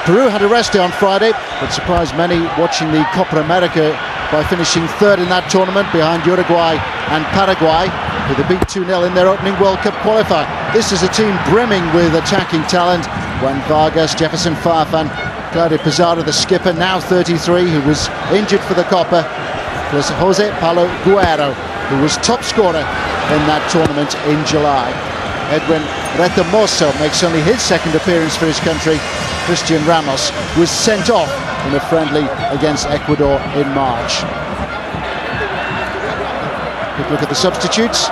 Peru had a rest day on Friday, but surprised many watching the Copa America by finishing third in that tournament behind Uruguay and Paraguay, who they beat 2-0 in their opening World Cup qualifier. This is a team brimming with attacking talent. Juan Vargas, Jefferson Farfan, Claudio Pizarro, the skipper, now 33, who was injured for the Copa, plus Jose Paulo Guerrero, who was top scorer in that tournament in July. Edwin Retamoso makes only his second appearance for his country. Christian Ramos was sent off in a friendly against Ecuador in March. Quick look at the substitutes.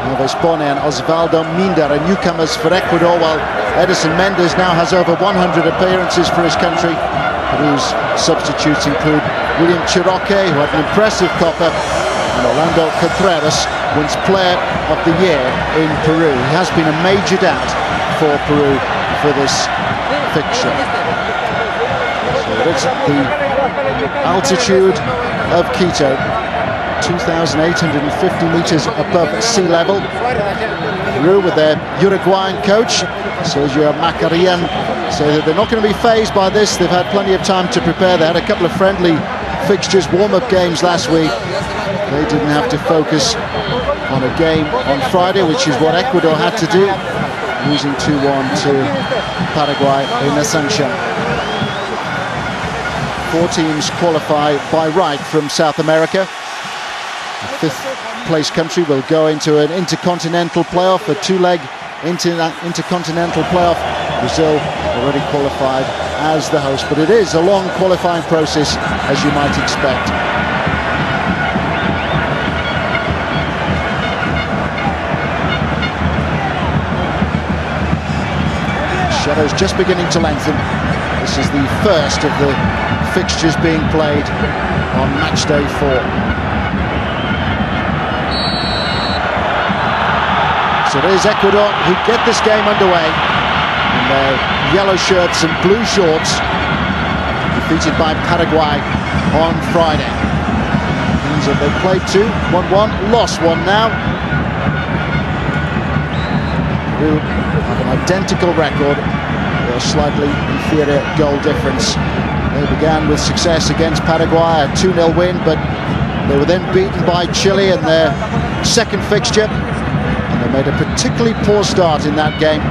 Alves Pone and Osvaldo Minda are newcomers for Ecuador, while Edison Mendes now has over 100 appearances for his country. Peru's substitutes include William Chiroque, who had an impressive Copa, and Orlando Contreras wins Player of the Year in Peru. He has been a major doubt for Peru for this fixture. So it's the altitude of Quito, 2,850 meters above sea level. Peru, with their Uruguayan coach Sergio Macarian, say that they're not going to be fazed by this. They've had plenty of time to prepare. They had a couple of friendly fixtures, warm-up games last week. They didn't have to focus on a game on Friday, which is what Ecuador had to do, losing 2-1 to Paraguay in the sunshine. 4 teams qualify by right from South America. The 5th place country will go into an intercontinental playoff, a 2-leg intercontinental playoff. Brazil already qualified as the host, but it is a long qualifying process, as you might expect. Shadows just beginning to lengthen. This is the first of the fixtures being played on match day 4. So it is Ecuador who get this game underway in their yellow shirts and blue shorts, defeated by Paraguay on Friday. Means that they played 2, 1-1, lost 1 now. Peru have an identical record, with a slightly inferior goal difference. They began with success against Paraguay, a 2-0 win, but they were then beaten by Chile in their second fixture. They made a particularly poor start in that game.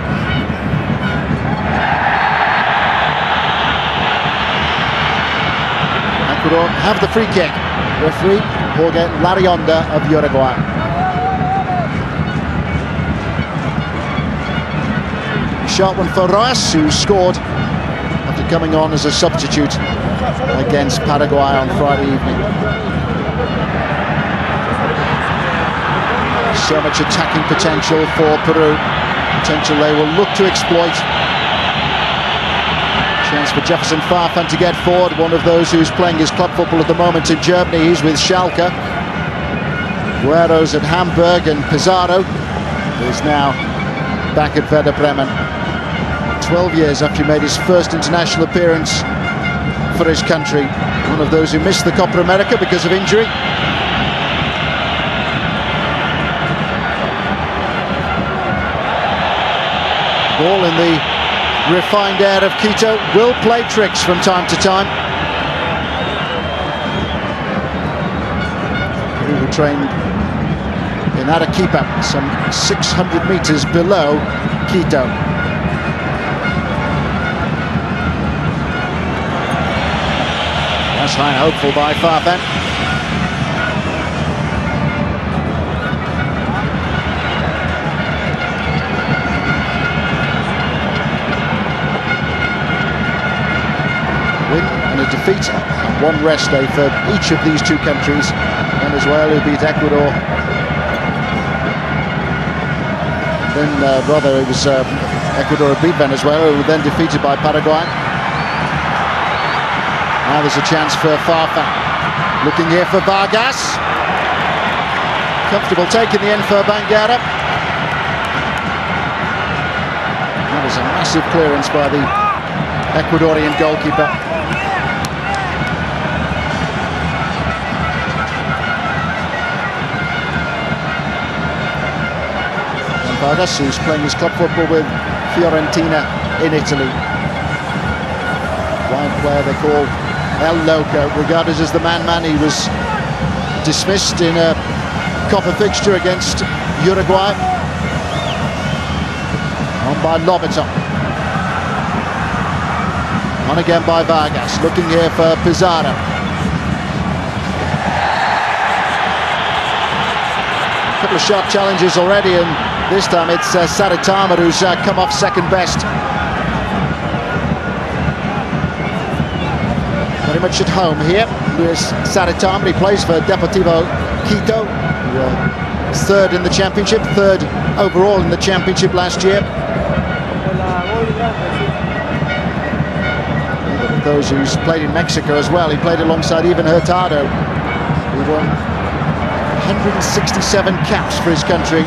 Ecuador have the free kick. Referee Jorge Larionda of Uruguay. Sharp one for Rojas, who scored after coming on as a substitute against Paraguay on Friday evening. So much attacking potential for Peru, potential they will look to exploit. Chance for Jefferson Farfan to get forward, one of those who's playing his club football at the moment in Germany. He's with Schalke. Guerrero's at Hamburg, and Pizarro is now back at Werder Bremen. 12 years after he made his first international appearance for his country. One of those who missed the Copa America because of injury. Ball in the refined air of Quito will play tricks from time to time. Who trained in Arequipa, some 600 meters below Quito. That's high and hopeful by Farfan. Win and a defeat, and 1 rest day for each of these 2 countries. Venezuela, who beat Ecuador. Then, rather, it was Ecuador who beat Venezuela, who were then defeated by Paraguay. Now there's a chance for Farfan. Looking here for Vargas. Comfortable take in the end for Banguera. That was a massive clearance by the Ecuadorian goalkeeper. Vargas, who's playing his club football with Fiorentina in Italy. fine player they call El Loco, regarded as the man. He was dismissed in a Copa fixture against Uruguay. On by Lobito. On again by Vargas, looking here for Pizarro. A couple of sharp challenges already, and this time it's Saritama who's come off second best. Very much at home here, Luis Saritama. He plays for Deportivo Quito, who third in the championship, third overall in the championship last year. Those who's played in Mexico as well. He played alongside Ivan Hurtado, who won 167 caps for his country.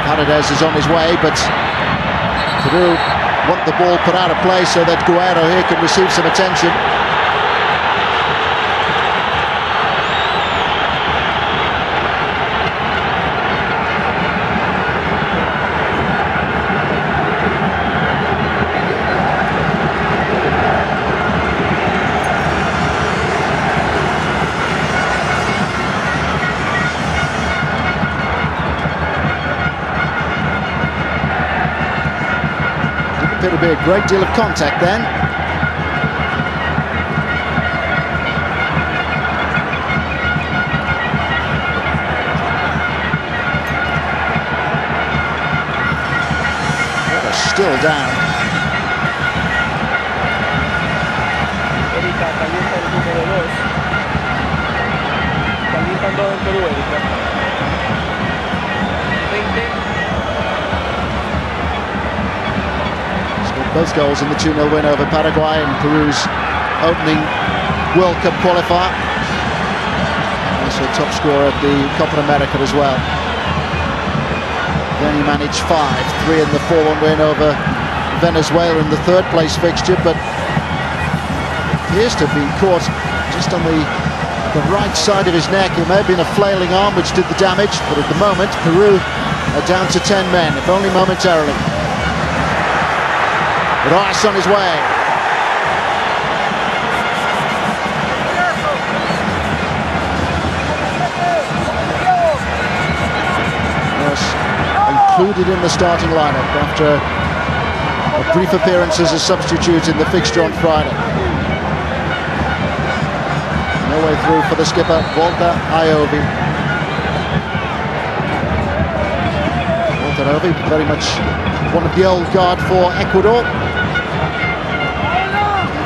Paredes is on his way, but Peru want the ball put out of play so that Guerrero here can receive some attention. Didn't appear to be a great deal of contact then. They're still down. Both goals in the 2-0 win over Paraguay in Peru's opening World Cup qualifier. Also top scorer at the Copa America as well. Then he managed 5-3 in the 4-1 win over Venezuela in the third place fixture, but appears to have been caught just on the right side of his neck. It may have been a flailing arm which did the damage, but at the moment Peru are down to 10 men, if only momentarily. Rice on his way. Was included in the starting lineup after a brief appearance as a substitute in the fixture on Friday. No way through for the skipper, Walter Iovi. Walter Iovi, very much one of the old guard for Ecuador.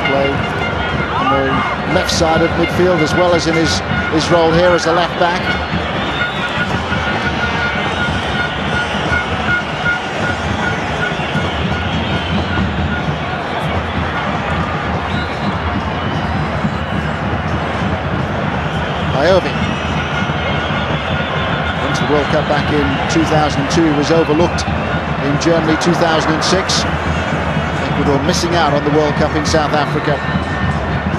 Play on the left side of midfield as well as in his role here as a left back. Iovi went to the World Cup back in 2002. He was overlooked in Germany 2006. Ecuador missing out on the World Cup in South Africa.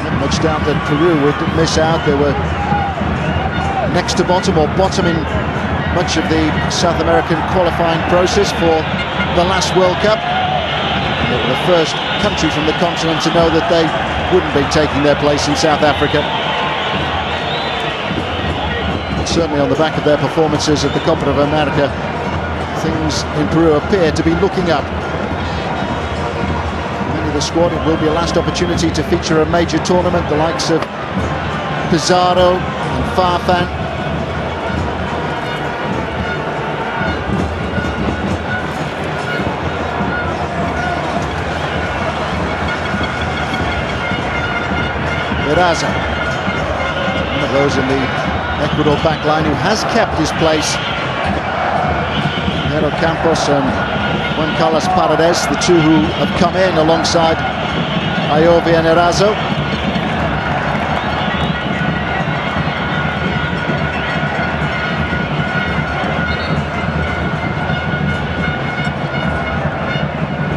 Not much doubt that Peru would miss out. They were next to bottom or bottom in much of the South American qualifying process for the last World Cup. They were the first country from the continent to know that they wouldn't be taking their place in South Africa. But certainly on the back of their performances at the Copa America, things in Peru appear to be looking up. Many of the squad, it will be a last opportunity to feature a major tournament, the likes of Pizarro and Farfan. Eraza, one of those in the Ecuador backline who has kept his place. Campos and Juan Carlos Paredes, the two who have come in alongside Iovi and Erazo.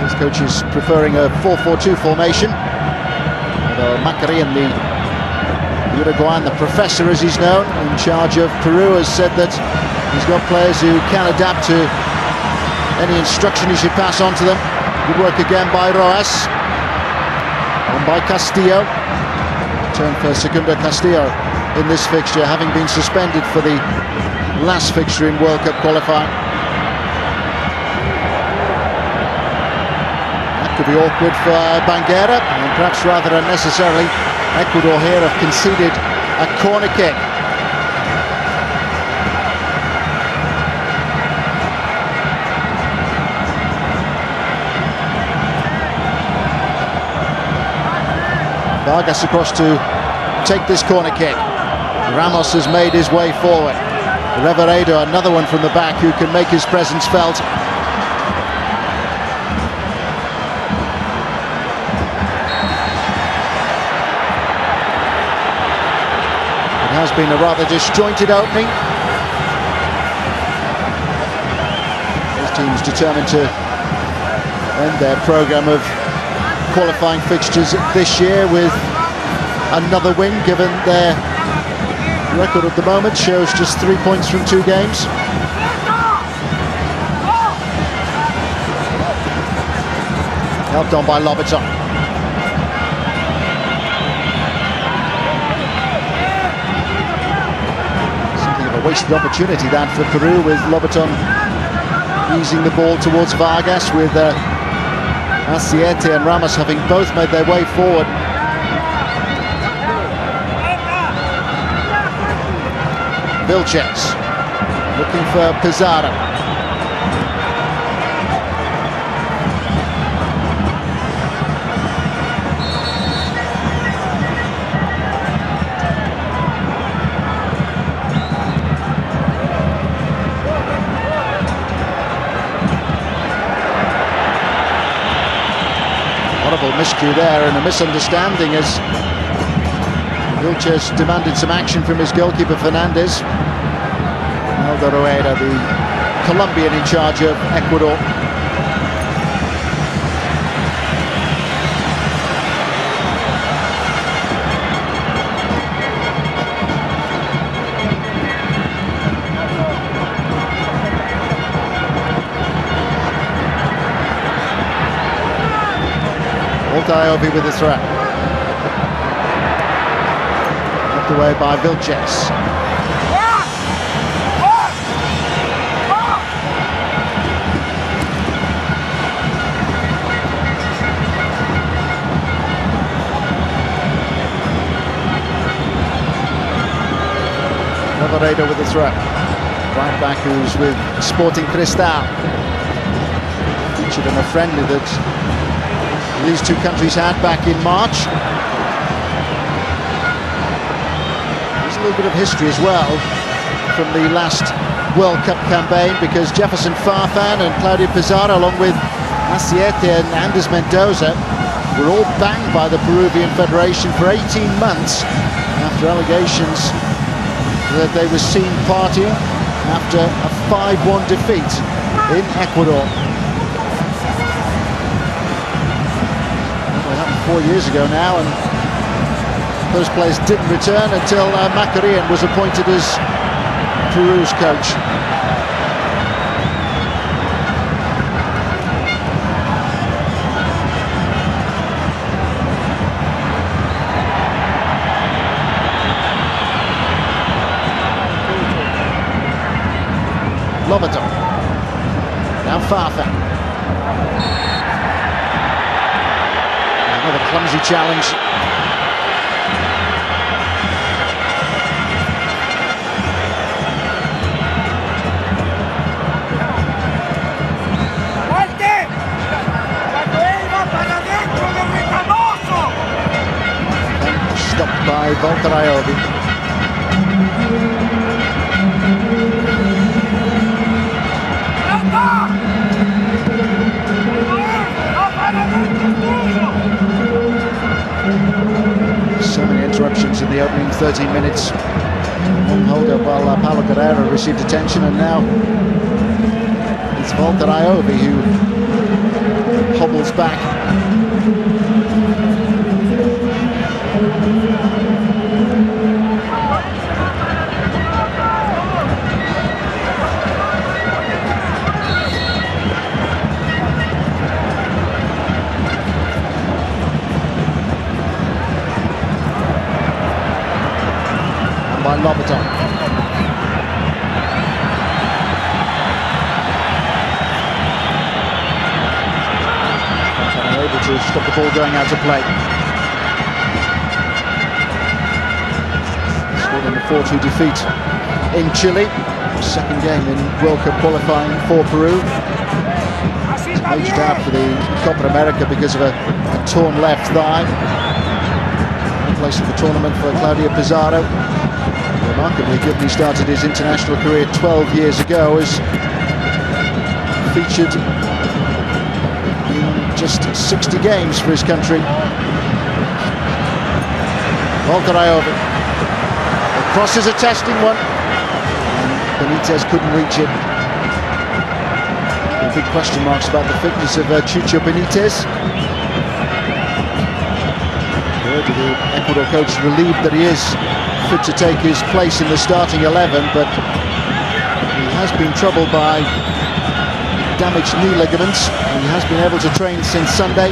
This coach is preferring a 4-4-2 formation. Although Macari, the Uruguayan, the professor as he's known, in charge of Peru, has said that he's got players who can adapt to any instruction he should pass on to them. Good work again by Roas. On by Castillo. Turn for Segundo Castillo in this fixture, having been suspended for the last fixture in World Cup qualifying. That could be awkward for Banguera, and perhaps rather unnecessarily. Ecuador here have conceded a corner kick. Vargas across to take this corner kick. Ramos has made his way forward. Reveredo, another one from the back who can make his presence felt. It has been a rather disjointed opening. Both teams determined to end their programme of qualifying fixtures this year with another win, given their record at the moment shows just 3 points from 2 games. Helped on by Lobaton. Something of a wasted opportunity that for Peru, with Lobaton easing the ball towards Vargas, with Asiete and Ramos having both made their way forward. Vilches looking for Pizarro. Horrible miscue there and a misunderstanding as Vilches demanded some action from his goalkeeper Fernandez. Aldo Rueda, the Colombian in charge of Ecuador. Iobi with the threat. Knocked away by Vilches. Reveredo with the threat. Right back who's with Sporting Cristal. Featured in a friendly that these two countries had back in March. There's a little bit of history as well from the last World Cup campaign, because Jefferson Farfan and Claudio Pizarro, along with Asiete and Andres Mendoza, were all banned by the Peruvian Federation for 18 months after allegations that they were seen partying after a 5-1 defeat in Ecuador. 4 years ago now, and those players didn't return until Macarian was appointed as Peru's coach. Lobaton. Now Farfan. Another clumsy challenge. Stopped by Volteraiobi. So many interruptions in the opening 13 minutes. On hold up while Paulo Guerrero received attention, and now it's Volteraiobi who hobbles back. Lobaton. Unable to stop the ball going out to play. Scored in the 4-2 defeat in Chile. Second game in World Cup qualifying for Peru. Aged out for the Copa America because of a torn left thigh. In place of the tournament for Claudio Pizarro. Remarkably, given he started his international career 12 years ago, is featured in just 60 games for his country. Voltaraiovi. The cross is a testing one. And Benitez couldn't reach it. Big question marks about the fitness of Chucho Benitez. The Ecuador coach relieved that he is fit to take his place in the starting 11, but he has been troubled by damaged knee ligaments, and he has been able to train since Sunday.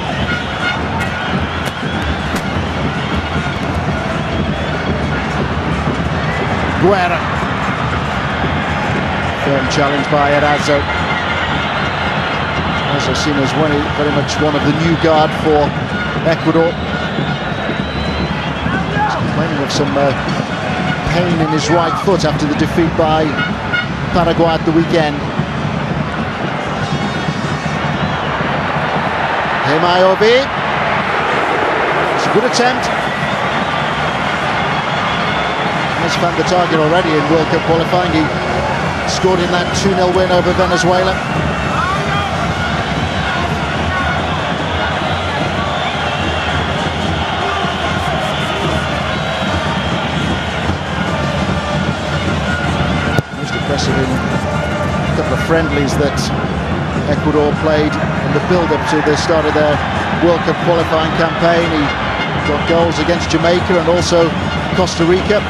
Guerra. Firm challenge by Erazo. As seen as very much one of the new guard for Ecuador. He's complaining of some pain in his right foot after the defeat by Paraguay at the weekend. Hemayobi. It's a good attempt. Has found the target already in World Cup qualifying. He scored in that 2-0 win over Venezuela. In a couple of friendlies that Ecuador played in the build-up to the start of their World Cup qualifying campaign. He got goals against Jamaica and also Costa Rica.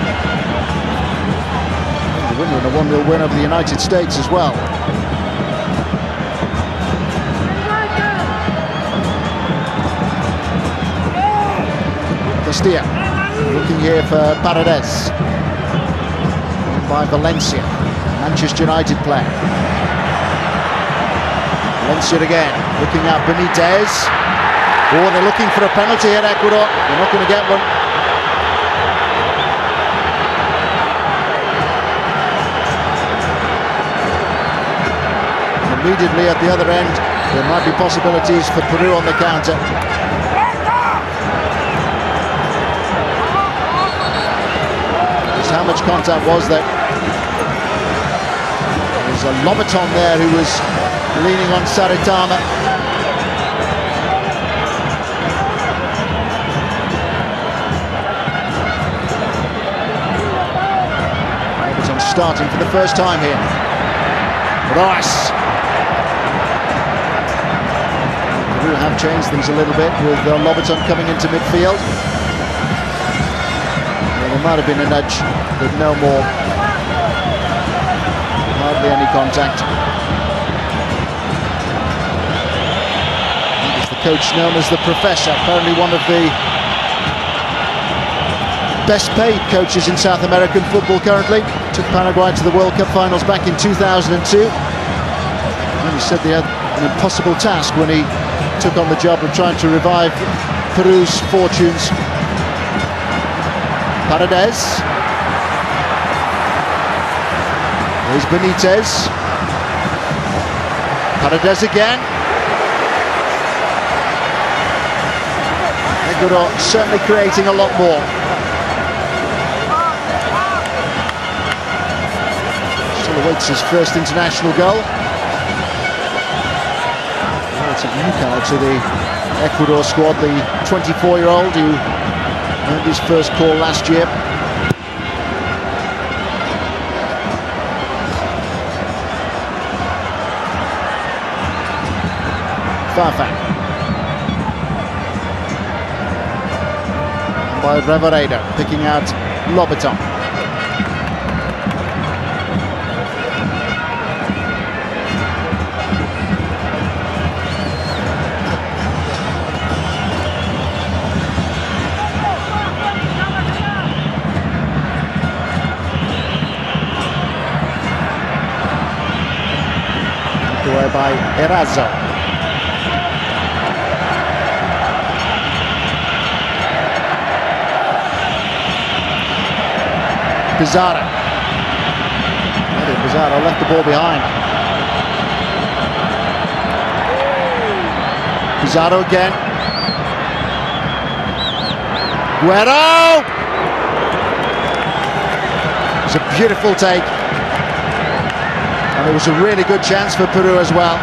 The winner in a 1-0 win over the United States as well. Castilla looking here for Paredes. By Valencia. Manchester United player. Valencia again, looking at Benitez. Oh, they're looking for a penalty here, Ecuador. They're not going to get one. Immediately at the other end, there might be possibilities for Peru on the counter. Just how much contact was there? There's a Lobaton there who was leaning on Saritama. Lobaton starting for the first time here. Rice. Peru have changed things a little bit with Lobaton coming into midfield. Well, there might have been a nudge, but no more. Hardly any contact. It's the coach known as the Professor, apparently one of the best paid coaches in South American football currently. Took Paraguay to the World Cup finals back in 2002. And he said they had an impossible task when he took on the job of trying to revive Peru's fortunes. Paredes. Here's Benitez. Paredes again. Ecuador certainly creating a lot more. Still awaits his first international goal. Well, it's a newcomer to the Ecuador squad, the 24-year-old who earned his first call last year. Farfan. By Revereda, picking out Lobaton. Erazo. Pizarro. Pizarro left the ball behind. Pizarro again. Guerrero! It's a beautiful take. And it was a really good chance for Peru as well.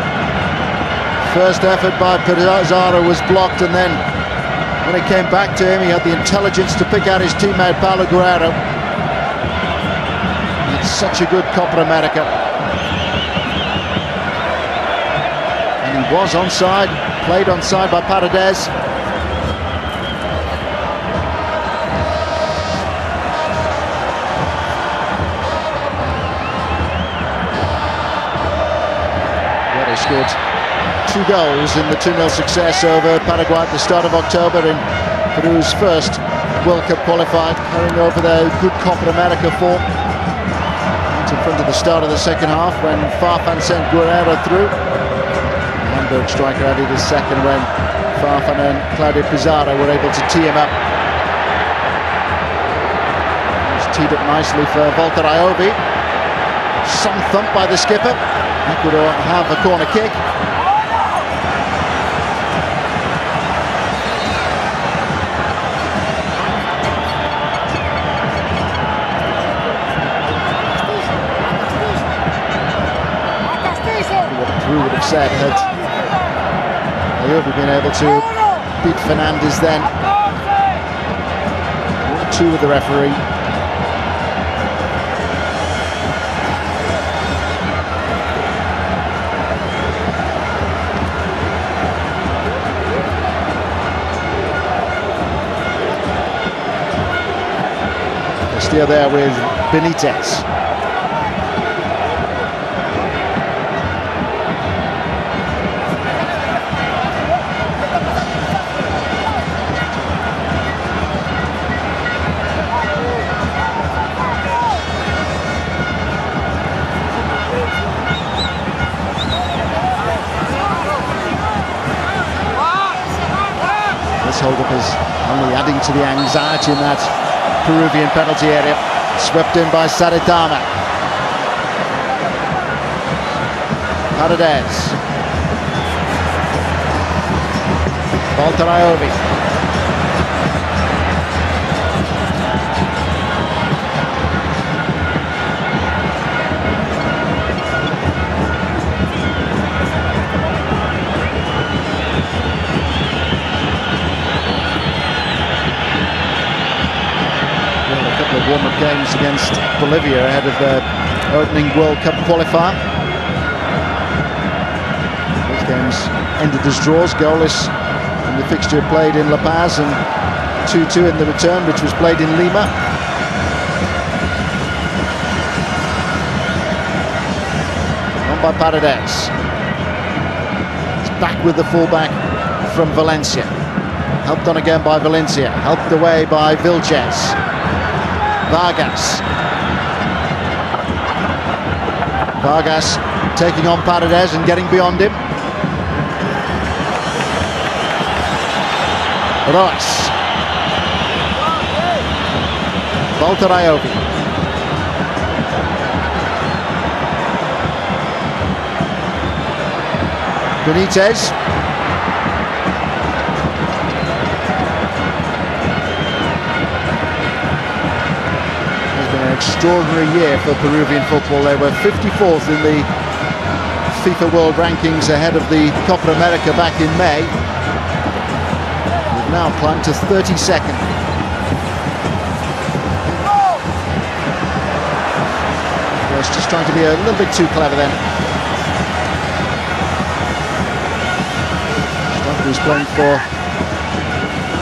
First effort by Pizarro was blocked, and then when it came back to him, he had the intelligence to pick out his teammate Paulo Guerrero. It's such a good Copa America. And he was onside, played onside by Paredes. He scored 2 goals in the 2-0 success over Paraguay at the start of October in Peru's first World Cup qualifier, carrying over their good Copa America form. In front of the start of the second half when Farfan sent Guerrero through. The Hamburg striker added his second when Farfan and Claudio Pizarro were able to tee him up. He's teed up nicely for Walter Aiobi. Some thump by the skipper. Ecuador have a corner kick. Peru would have said had Aiobi been able to beat Fernandez then. 1-2 with the referee. Castillo there with Benitez. This hold-up is only adding to the anxiety in that Peruvian penalty area. Swept in by Saritama. Paredes. Walter Aiobi. Warm-up games against Bolivia ahead of their opening World Cup qualifier. Those games ended as draws, goalless in the fixture played in La Paz and 2-2 in the return, which was played in Lima. On by Paredes. It's back with the fullback from Valencia. Helped on again by Valencia. Helped away by Vilches. Vargas taking on Paredes and getting beyond him. Royce. Walter Aiobi. Benitez. Extraordinary year for Peruvian football. They were 54th in the FIFA World Rankings ahead of the Copa America back in May. They've now climbed to 32nd. Was just trying to be a little bit too clever then. Striker was playing for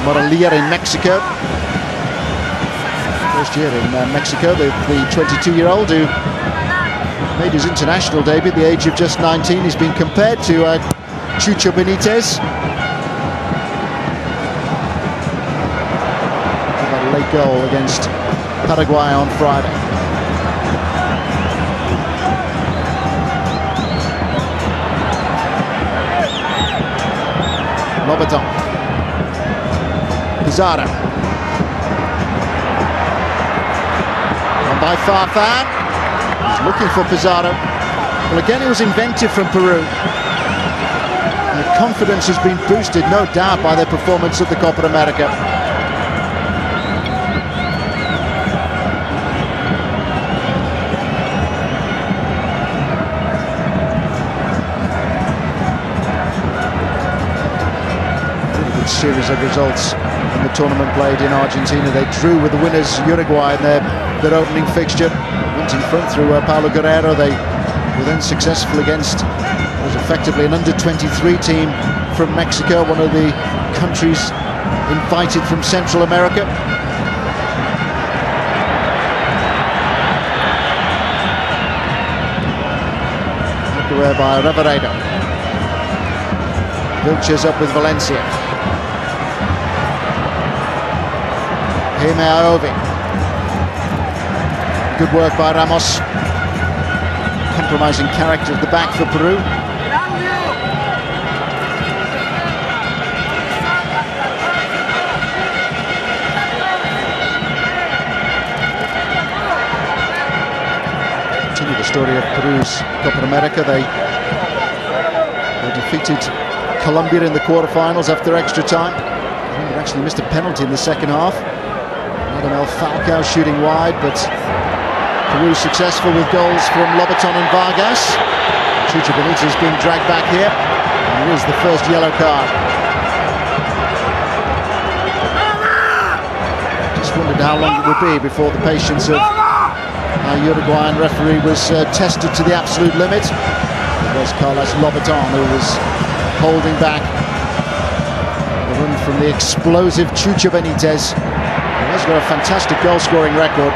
Morelia in Mexico. First year in Mexico, the 22-year-old who made his international debut at the age of just 19. He's been compared to Chucho Benitez. A late goal against Paraguay on Friday. Lobaton. Pizarro. On by Farfan. He's looking for Pizarro. Well, again, he was inventive from Peru. Their confidence has been boosted, no doubt, by their performance at the Copa America. Series of results in the tournament played in Argentina. They drew with the winners Uruguay in their opening fixture. Went in front through Paulo Guerrero. They were then successful against what was effectively an under-23 team from Mexico, one of the countries invited from Central America. Knocked away by Reveredo. Vilches up with Valencia. Aovi. Good work by Ramos. Compromising character at the back for Peru. Continue the story of Peru's Copa America. They defeated Colombia in the quarterfinals after extra time. They actually missed a penalty in the second half. Radamel Falcao shooting wide, but Peru successful with goals from Lobaton and Vargas. Chucho Benitez being dragged back here, and it is the first yellow card. Just wondered how long it would be before the patience of our Uruguayan referee was tested to the absolute limit. It was Carlos Lobaton who was holding back the run from the explosive Chucho Benitez. He's got a fantastic goal-scoring record.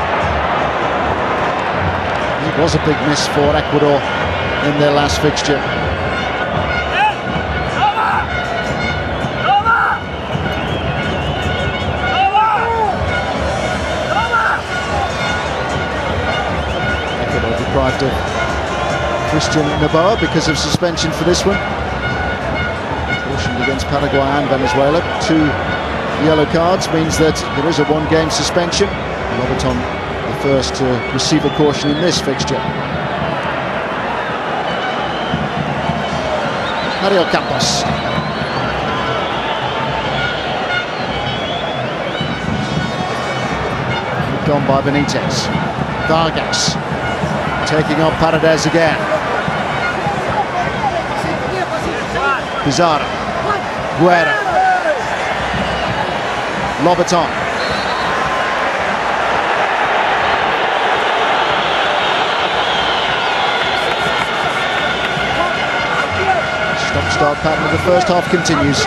It was a big miss for Ecuador in their last fixture. Ecuador deprived of Christian Noboa because of suspension for this one. Cautioned against Paraguay and Venezuela. 2 yellow cards means that there is a 1-game suspension. Lobaton the first to receive a caution in this fixture. Mario Campos. Gone by Benitez. Vargas taking on Paredes again. Pizarro. Guerrero. Lobaton. Stop-start pattern of the first half continues.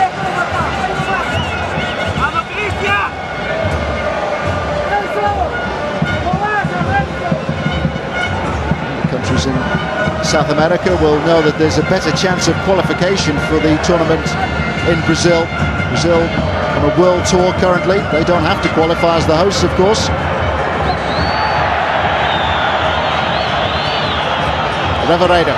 The countries in South America will know that there's a better chance of qualification for the tournament in Brazil. Brazil on a world tour currently. They don't have to qualify as the hosts, of course. Reveredo.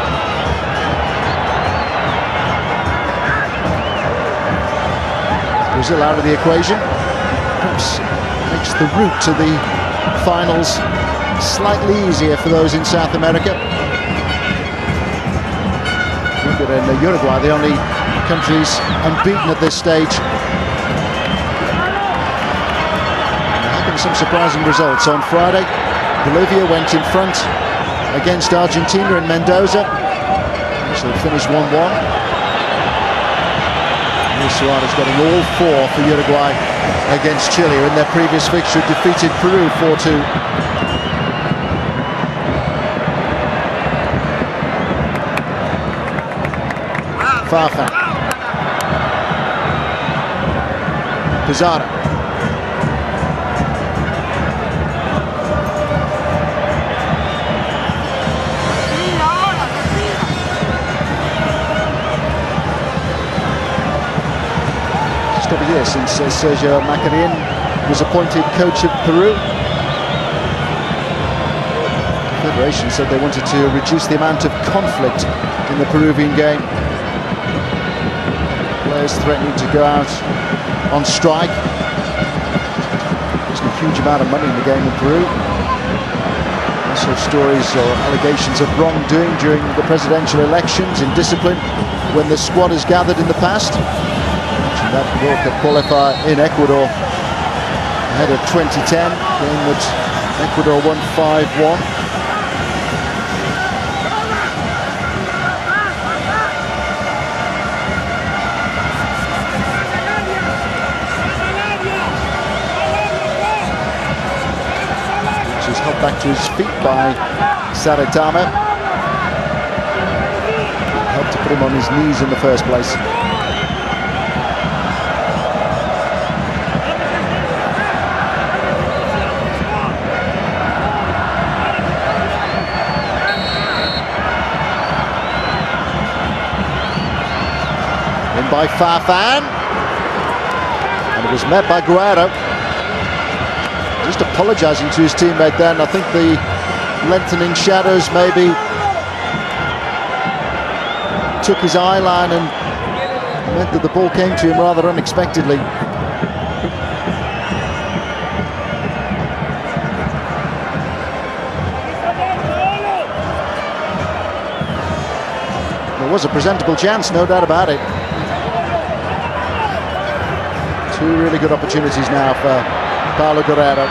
Brazil out of the equation. Perhaps makes the route to the finals slightly easier for those in South America. Colombia and Uruguay, the only countries unbeaten at this stage. Some surprising results on Friday. Bolivia went in front against Argentina in Mendoza. Actually finished 1-1. Luis Suarez getting all 4 for Uruguay against Chile, who in their previous fixture defeated Peru 4-2. Farfan. Pizarro. A year since Sergio Macarin was appointed coach of Peru. The Federation said they wanted to reduce the amount of conflict in the Peruvian game. players threatening to go out on strike. There's a huge amount of money in the game in Peru. Also stories or allegations of wrongdoing during the presidential elections, indiscipline when the squad has gathered in the past. That World Cup qualifier in Ecuador ahead of 2010, game that Ecuador won 5-1. He's held back to his feet by Saritama. Helped to put him on his knees in the first place. In by Farfan. And it was met by Guerrero. Just apologising to his teammate then. I think the lengthening shadows maybe took his eye line and meant that the ball came to him rather unexpectedly. There was a presentable chance, no doubt about it. Two really good opportunities now for Paulo Guerrero.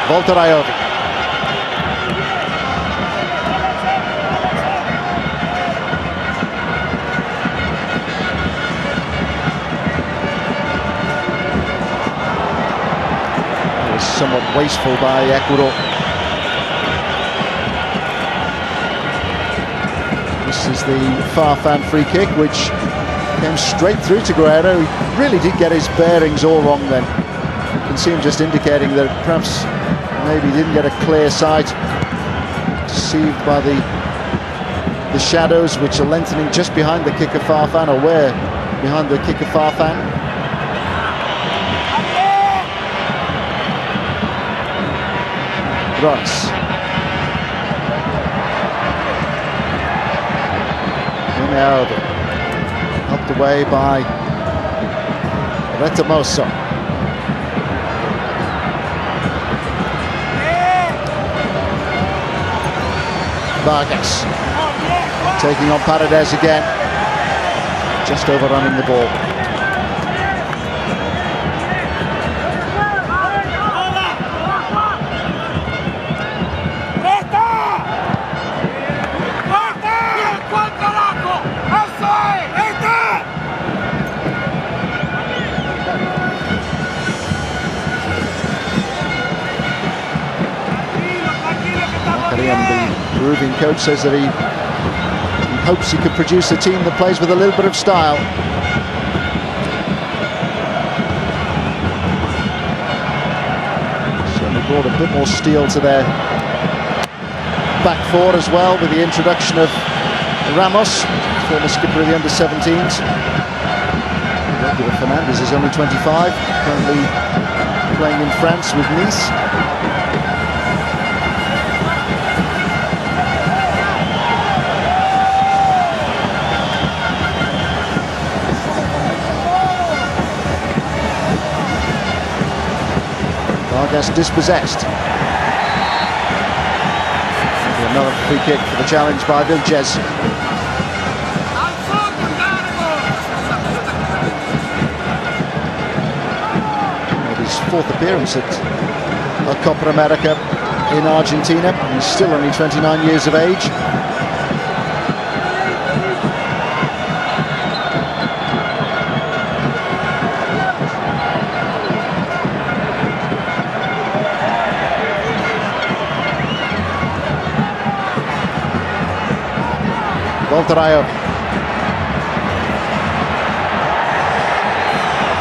Volta Raiovi. It was somewhat wasteful by Ecuador. This is the Farfan free kick, which came straight through to Guerrero. He really did get his bearings all wrong then. You can see him just indicating that perhaps maybe he didn't get a clear sight. Deceived by the shadows, which are lengthening just behind the kick of Farfan, or where behind the kick of Farfan. Rice. Helped away by Retamoso. Vargas taking on Paredes again, just overrunning the ball. The Peruvian coach says that he hopes he could produce a team that plays with a little bit of style. Certainly brought a bit more steel to their back four as well, with the introduction of Ramos, former skipper of the under-17s. Fernandez is only 25, currently playing in France with Nice. Vargas dispossessed. Another free kick for the challenge by Vilches. His fourth appearance at Copa America in Argentina. He's still only 29 years of age. Volta Raiovi.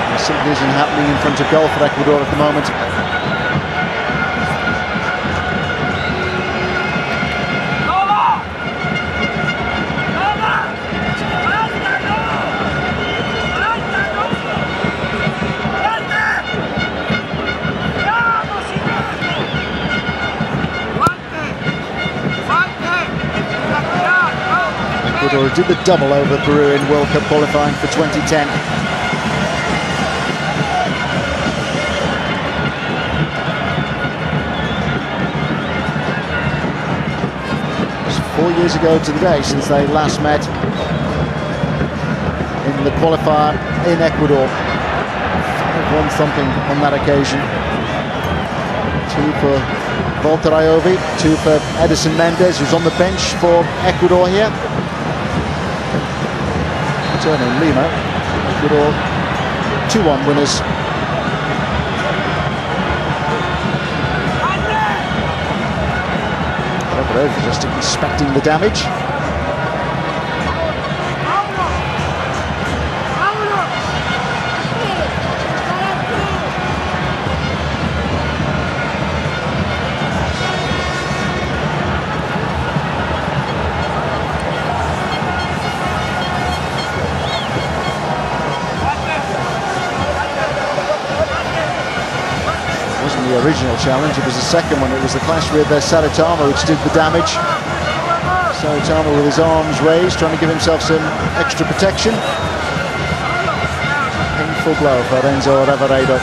There simply isn't happening in front of goal for Ecuador at the moment. Ecuador, who did the double over Peru in World Cup qualifying for 2010. It was 4 years ago to the day since they last met in the qualifier in Ecuador. 5-1 thumping on that occasion. 2 for Walter Ayovi, 2 for Edison Mendes, who's on the bench for Ecuador here. Turner and Lima, Ecuador 2-1 winners. Ecuador just inspecting the damage. The original challenge, it was the second one. It was the clash with Saritama, which did the damage. Saritama with his arms raised, trying to give himself some extra protection. Painful blow for Renzo Reveredo.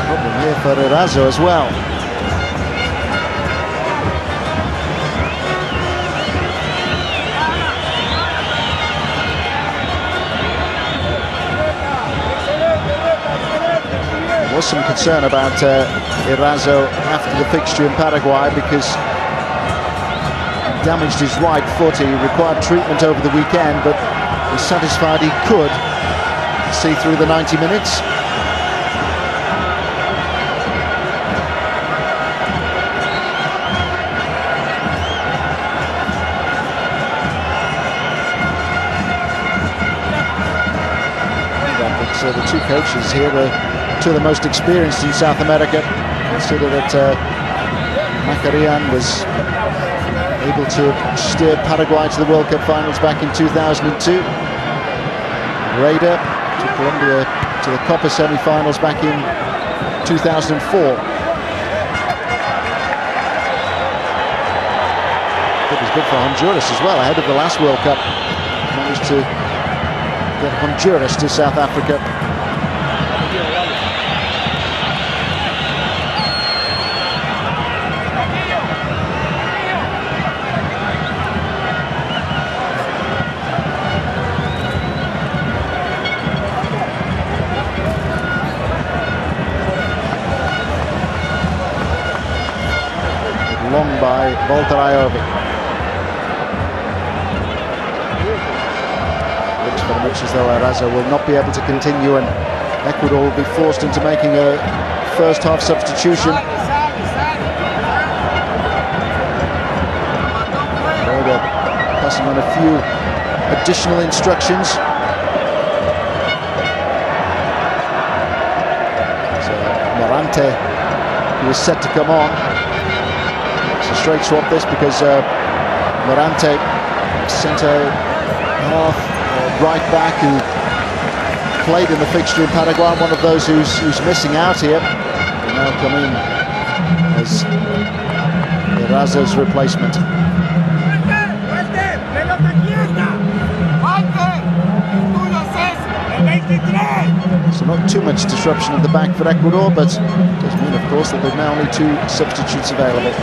Problem here for Erazo as well. There was some concern about Erazo after the fixture in Paraguay because he damaged his right foot. He required treatment over the weekend, but was satisfied he could see through the 90 minutes. The two coaches here are two of the most experienced in South America. Consider that Macarian was able to steer Paraguay to the World Cup finals back in 2002. Raider to Colombia to the Copa semi-finals back in 2004. It was good for Honduras as well, ahead of the last World Cup. Managed to get Honduras to South Africa. Long by Walter Ayovi. Looks very much as though Erazo will not be able to continue and Ecuador will be forced into making a first half substitution. Rhoda passing on a few additional instructions. So Morante, who was set to come on. Straight swap this because Morante, centre half, right back, who played in the fixture in Paraguay, one of those who's missing out here, will now come in as Erazo's replacement. So not too much disruption at the back for Ecuador, but it does mean, of course, that there are now only 2 substitutes available.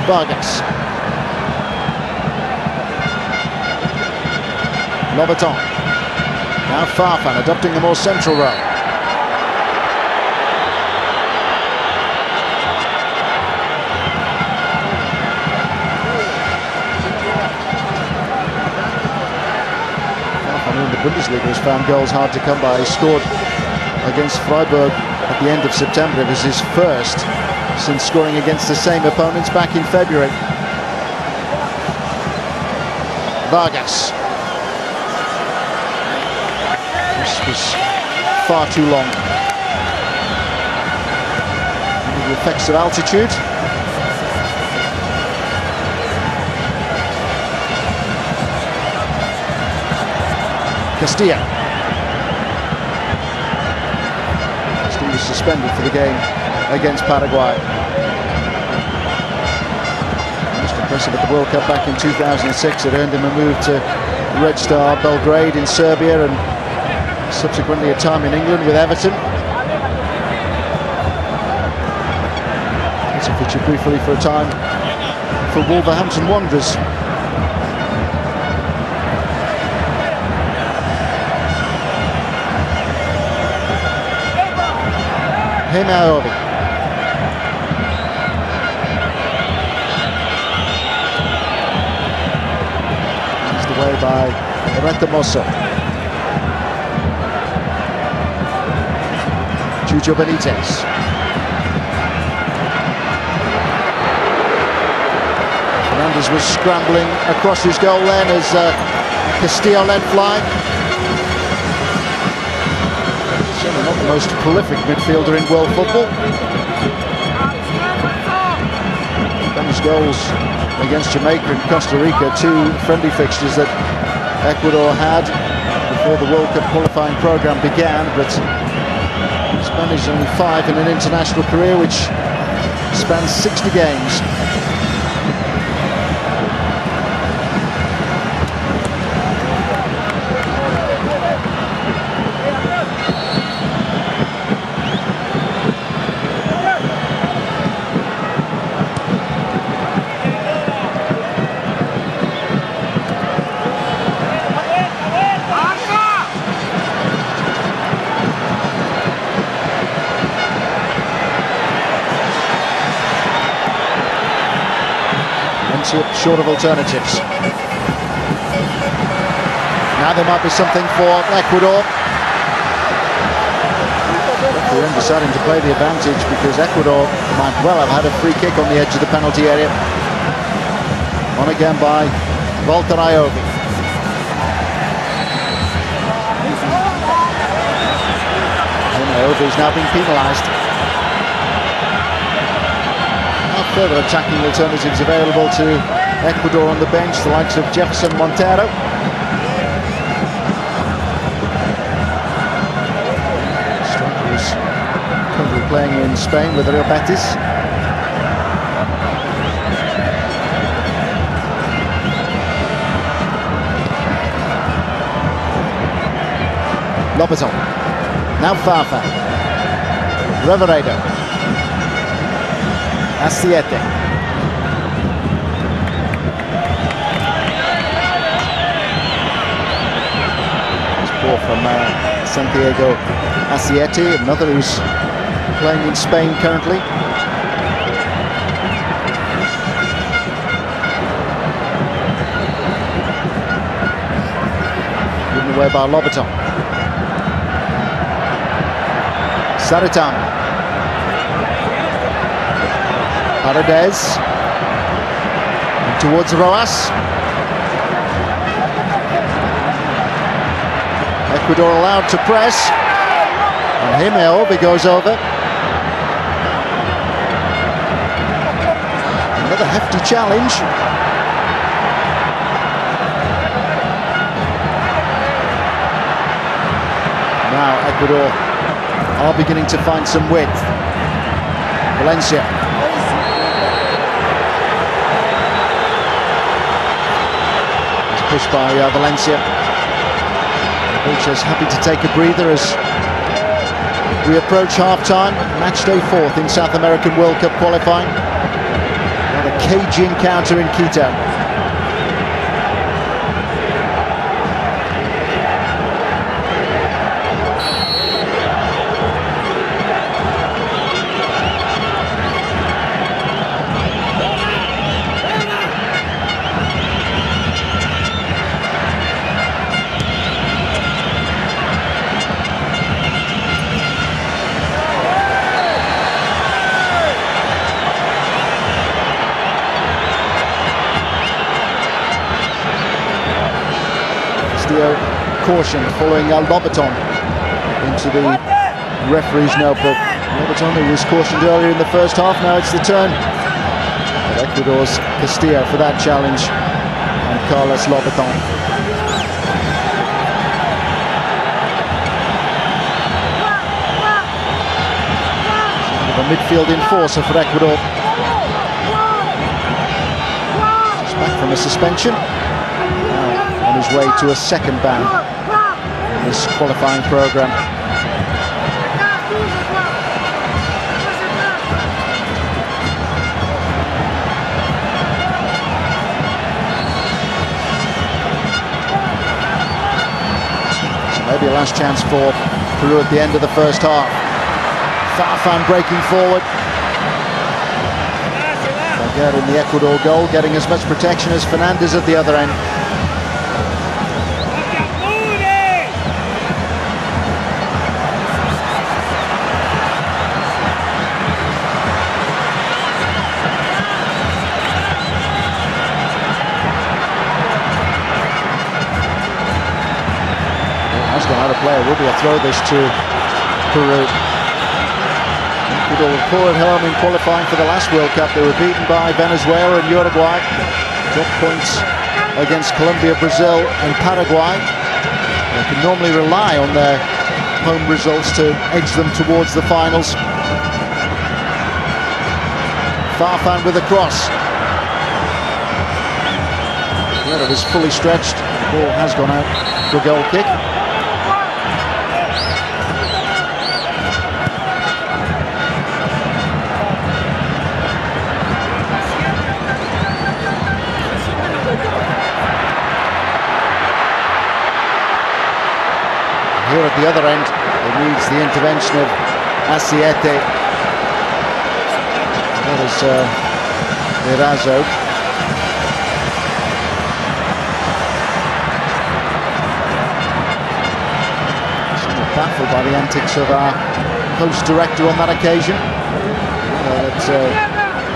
Vargas. Lobaton. Now Farfan adopting the more central role. Farfan in the Bundesliga has found goals hard to come by. He scored against Freiburg at the end of September. It was his first since scoring against the same opponents back in February. Vargas. This was far too long. The effects of altitude. Castilla. was suspended for the game against Paraguay. Most impressive at the World Cup back in 2006. It earned him a move to Red Star Belgrade in Serbia and subsequently a time in England with Everton. Also featured briefly for a time for Wolverhampton Wanderers. Himaobi. Eased away by Retamoso. Chucho Benitez. Fernandes was scrambling across his goal then as Castillo let fly. Certainly not the most prolific midfielder in world football. Spanish goals against Jamaica and Costa Rica, two friendly fixtures that Ecuador had before the World Cup qualifying program began, but Spanish only 5 in an international career which spans 60 games. Short of alternatives. Now there might be something for Ecuador. They're deciding to play the advantage because Ecuador might well have had a free kick on the edge of the penalty area. On again by Walter Ayobi. Ayobi is now being penalised. Further attacking alternatives available to Ecuador on the bench, the likes of Jefferson Montero. Striker is currently playing in Spain with Real Betis. Lobaton. Now Fafa. Reveredo. Asiete. It's ball from Santiago Asiete, another who's playing in Spain currently. Given away by Lobaton. Saritama. Paredes towards Roas. Ecuador allowed to press, and Himaobi goes over. Another hefty challenge. Now Ecuador are beginning to find some width. Valencia. Pushed by Valencia. The coach is happy to take a breather as we approach half-time. Match day 4th in South American World Cup qualifying. Another cagey encounter in Quito. Caution following Lobaton into the referee's notebook. Lobaton, who was cautioned earlier in the first half, now it's the turn of Ecuador's Castillo for that challenge, and Carlos Lobaton. a midfield enforcer for Ecuador. He's back from a suspension. Now on his way to a second ban in this qualifying programme. Maybe a last chance for Peru at the end of the first half. Farfan breaking forward. Again in the Ecuador goal, getting as much protection as Fernandez at the other end. Another player will be a throw this to Peru. Ecuador will pull it home in qualifying for the last World Cup. They were beaten by Venezuela and Uruguay. Dropped points against Colombia, Brazil and Paraguay. They can normally rely on their home results to edge them towards the finals. Farfan with a cross. Well, it is fully stretched. The ball has gone out for a goal kick. Here at the other end, it needs the intervention of Asiete. That is Erazo. Somewhat baffled by the antics of our host director on that occasion.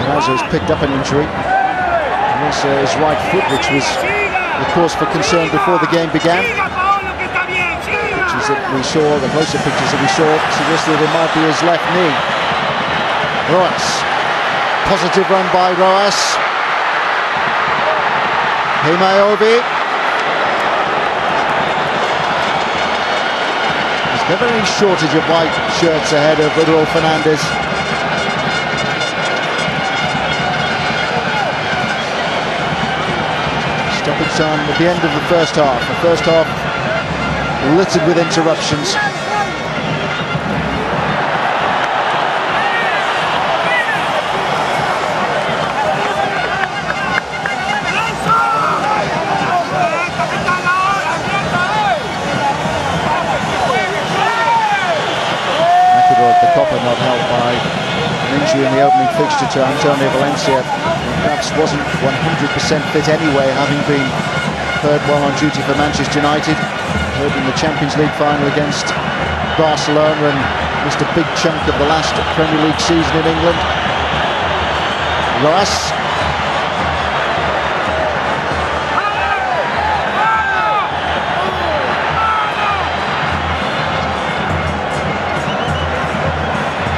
Erazo has picked up an injury. And also his right foot, which was the cause for concern before the game began. That we saw, the closer pictures that we saw suggested it might be his left knee. Roas, positive run by Roas. Himayobi. There's never any shortage of white shirts ahead of Raúl Fernandez. Stoppage time at the end of the first half. The first half littered with interruptions. Ecuador at the copper, not helped by an injury in the opening fixture to Antonio Valencia. Perhaps wasn't 100% fit anyway, having been hurt while on duty for Manchester United. Hurt in the Champions League final against Barcelona and missed a big chunk of the last Premier League season in England. Roas.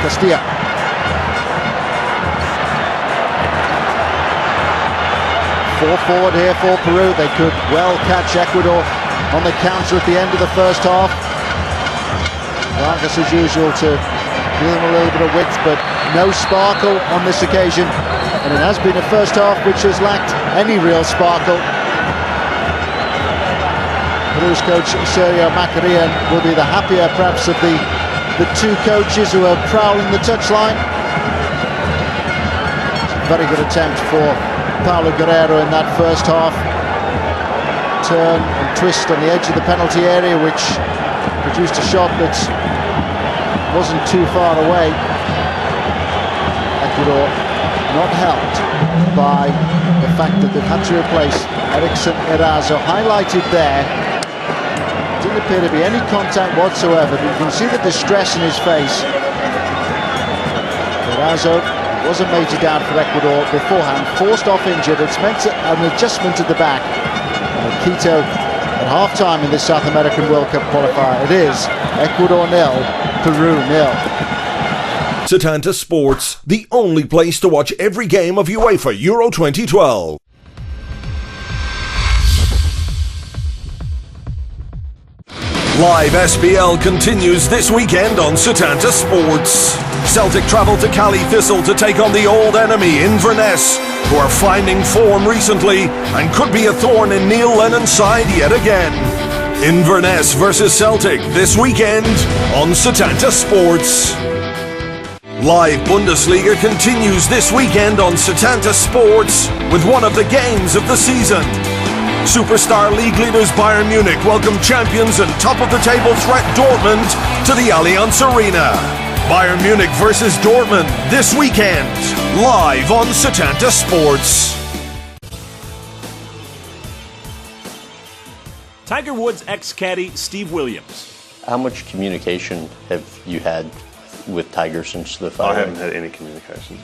Castilla. Four forward here for Peru. They could well catch Ecuador on the counter at the end of the first half. Vargas as usual to give them a little bit of width, but no sparkle on this occasion. And it has been a first half which has lacked any real sparkle. Peru's coach Sergio Macarian will be the happier perhaps of the two coaches who are prowling the touchline. Very good attempt for Paulo Guerrero in that first half. Turn and twist on the edge of the penalty area, which produced a shot that wasn't too far away. Ecuador not helped by the fact that they've had to replace Erickson Erazo. Highlighted there, didn't appear to be any contact whatsoever, but you can see the distress in his face. Erazo wasn't mated down for Ecuador beforehand, forced off injured. It's meant an adjustment at the back. Quito at half-time in this South American World Cup qualifier. It is Ecuador 0, Peru 0. Setanta Sports, the only place to watch every game of UEFA Euro 2012. Live SPL continues this weekend on Setanta Sports. Celtic travel to Cali Thistle to take on the old enemy Inverness, who are finding form recently and could be a thorn in Neil Lennon's side yet again. Inverness versus Celtic this weekend on Setanta Sports. Live Bundesliga continues this weekend on Setanta Sports with one of the games of the season. Superstar league leaders Bayern Munich welcome champions and top-of-the-table threat Dortmund to the Allianz Arena. Bayern Munich versus Dortmund this weekend, live on Setanta Sports. Tiger Woods ex-caddy Steve Williams. How much communication have you had with Tiger since the fight? I haven't had any communication.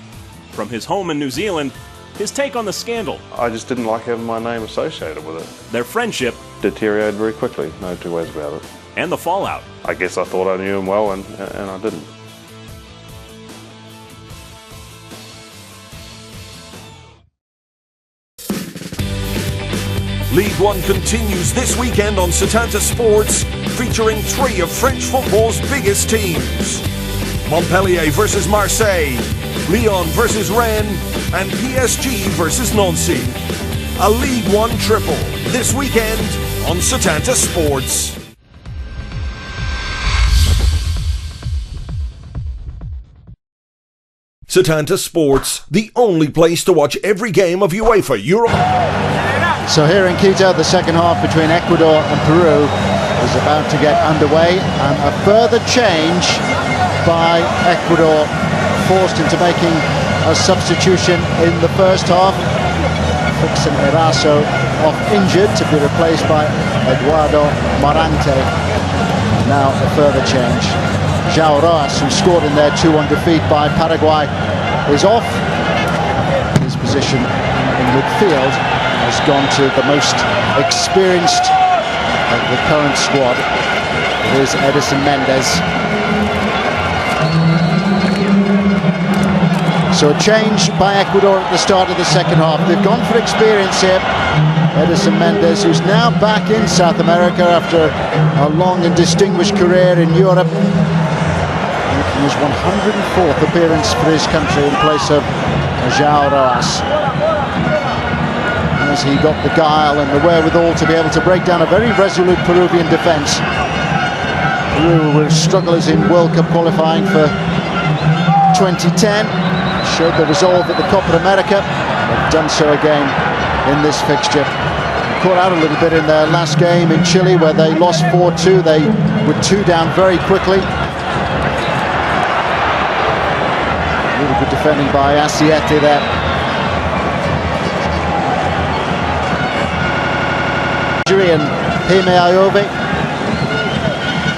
From his home in New Zealand, his take on the scandal. I just didn't like having my name associated with it. Their friendship. Deteriorated very quickly, no two ways about it. And the fallout. I guess I thought I knew him well and I didn't. League One continues this weekend on Setanta Sports, featuring three of French football's biggest teams. Montpellier versus Marseille, Lyon versus Rennes, and PSG versus Nancy. A League One triple this weekend on Setanta Sports. Setanta Sports, the only place to watch every game of UEFA Euro. So here in Quito, the second half between Ecuador and Peru is about to get underway, and a further change by Ecuador, forced into making a substitution in the first half. Fixen Eraso off injured to be replaced by Eduardo Morante. Now a further change. João Rojas, who scored in their 2-1 defeat by Paraguay, is off. His position in midfield has gone to the most experienced of the current squad. It is Edison Mendes. So a change by Ecuador at the start of the second half. They've gone for experience here. Edison Mendes, who's now back in South America after a long and distinguished career in Europe. Making his 104th appearance for his country in place of João Rojas. As he got the guile and the wherewithal to be able to break down a very resolute Peruvian defence. Peru were strugglers in World Cup qualifying for 2010. Showed the resolve at the Copa America. They've done so again in this fixture. Caught out a little bit in their last game in Chile, where they lost 4-2. They were 2 down very quickly. Really good defending by Asiete there. And Jaime Iove.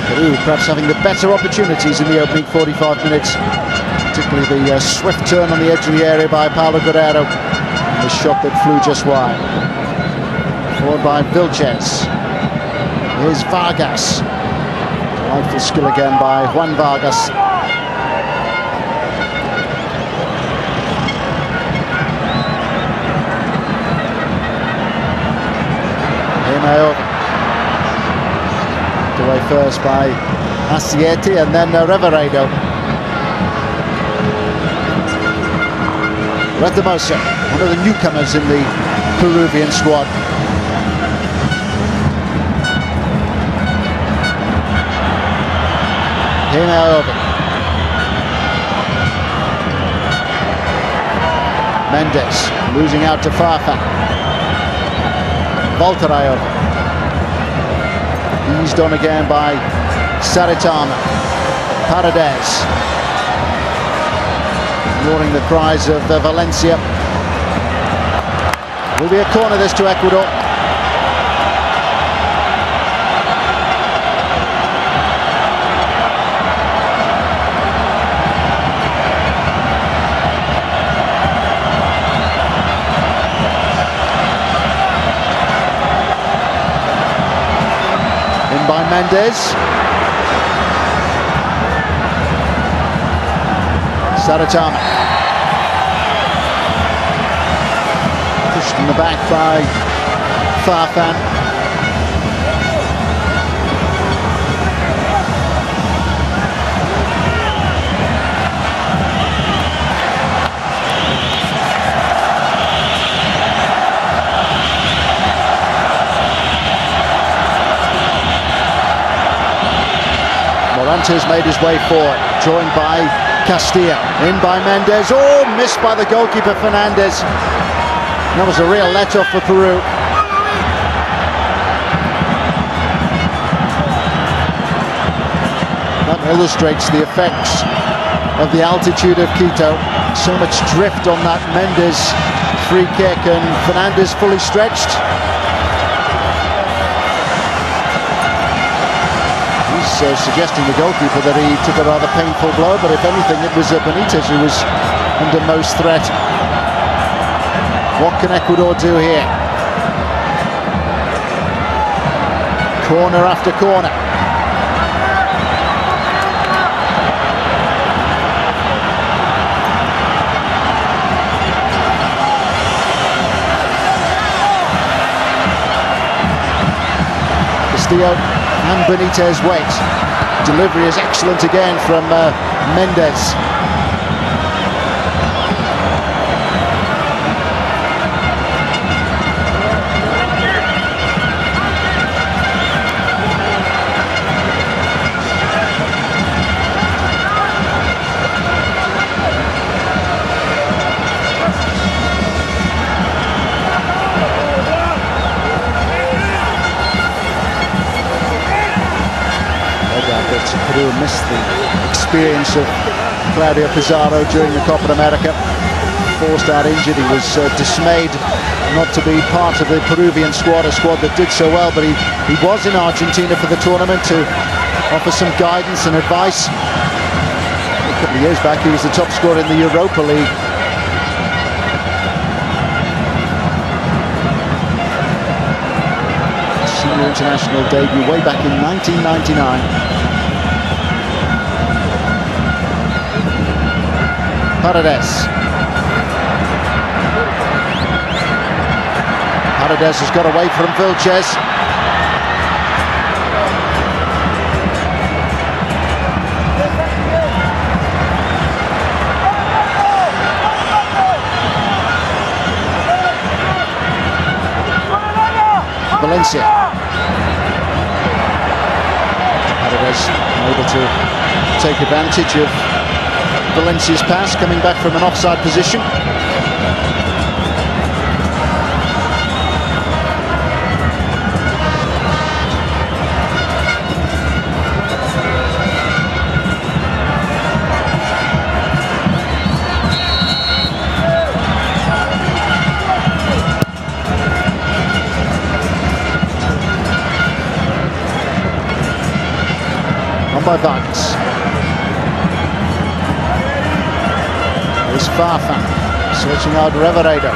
Peru perhaps having the better opportunities in the opening 45 minutes, particularly the swift turn on the edge of the area by Paulo Guerrero, the shot that flew just wide. Followed by Vilches. Here's Vargas. Delightful skill again by Juan Vargas. Away first by Asiete and then Reveredo. Retamosa, one of the newcomers in the Peruvian squad. Iome. Mendes losing out to Fafa. Volterayo. Eased on again by Saritama. Paredes. Ignoring the cries of Valencia. Will be a corner this to Ecuador. By Mendes. Saritama. Pushed in the back by Farfan. Montes made his way forward, joined by Castillo, in by Mendes. Oh, missed by the goalkeeper Fernandez. That was a real let-off for Peru. That illustrates the effects of the altitude of Quito. So much drift on that Mendes free kick, and Fernandez fully stretched. He's suggesting the goalkeeper that he took a rather painful blow, but if anything it was Benitez who was under most threat. What can Ecuador do here? Corner after corner. Castillo and Benitez wait. Delivery is excellent again from Mendes. Peru missed the experience of Claudio Pizarro during the Copa America. Forced out injured, he was dismayed not to be part of the Peruvian squad, a squad that did so well, but he was in Argentina for the tournament to offer some guidance and advice. A couple of years back he was the top scorer in the Europa League. Senior international debut way back in 1999. Paredes has got away from Vilches. Valencia. Paredes able to take advantage of Valencia's pass, coming back from an offside position. On by Vargas. Is Fafa searching out Reveredo.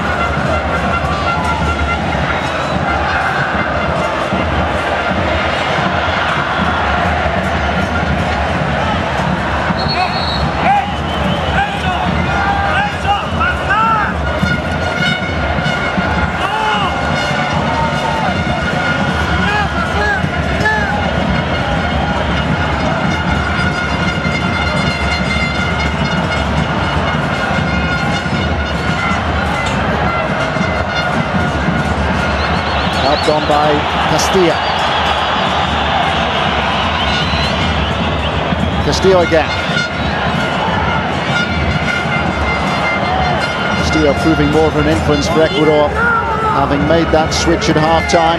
On by Castillo. Castillo again. Castillo proving more of an influence for Ecuador, having made that switch at half-time.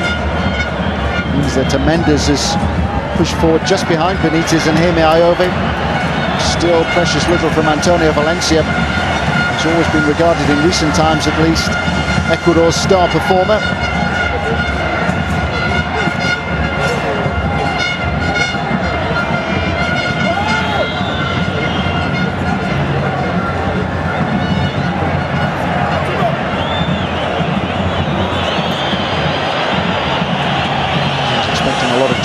Means that Mendes is pushed forward just behind Benitez and Jaime Iove. Still precious little from Antonio Valencia. He's always been regarded in recent times at least Ecuador's star performer.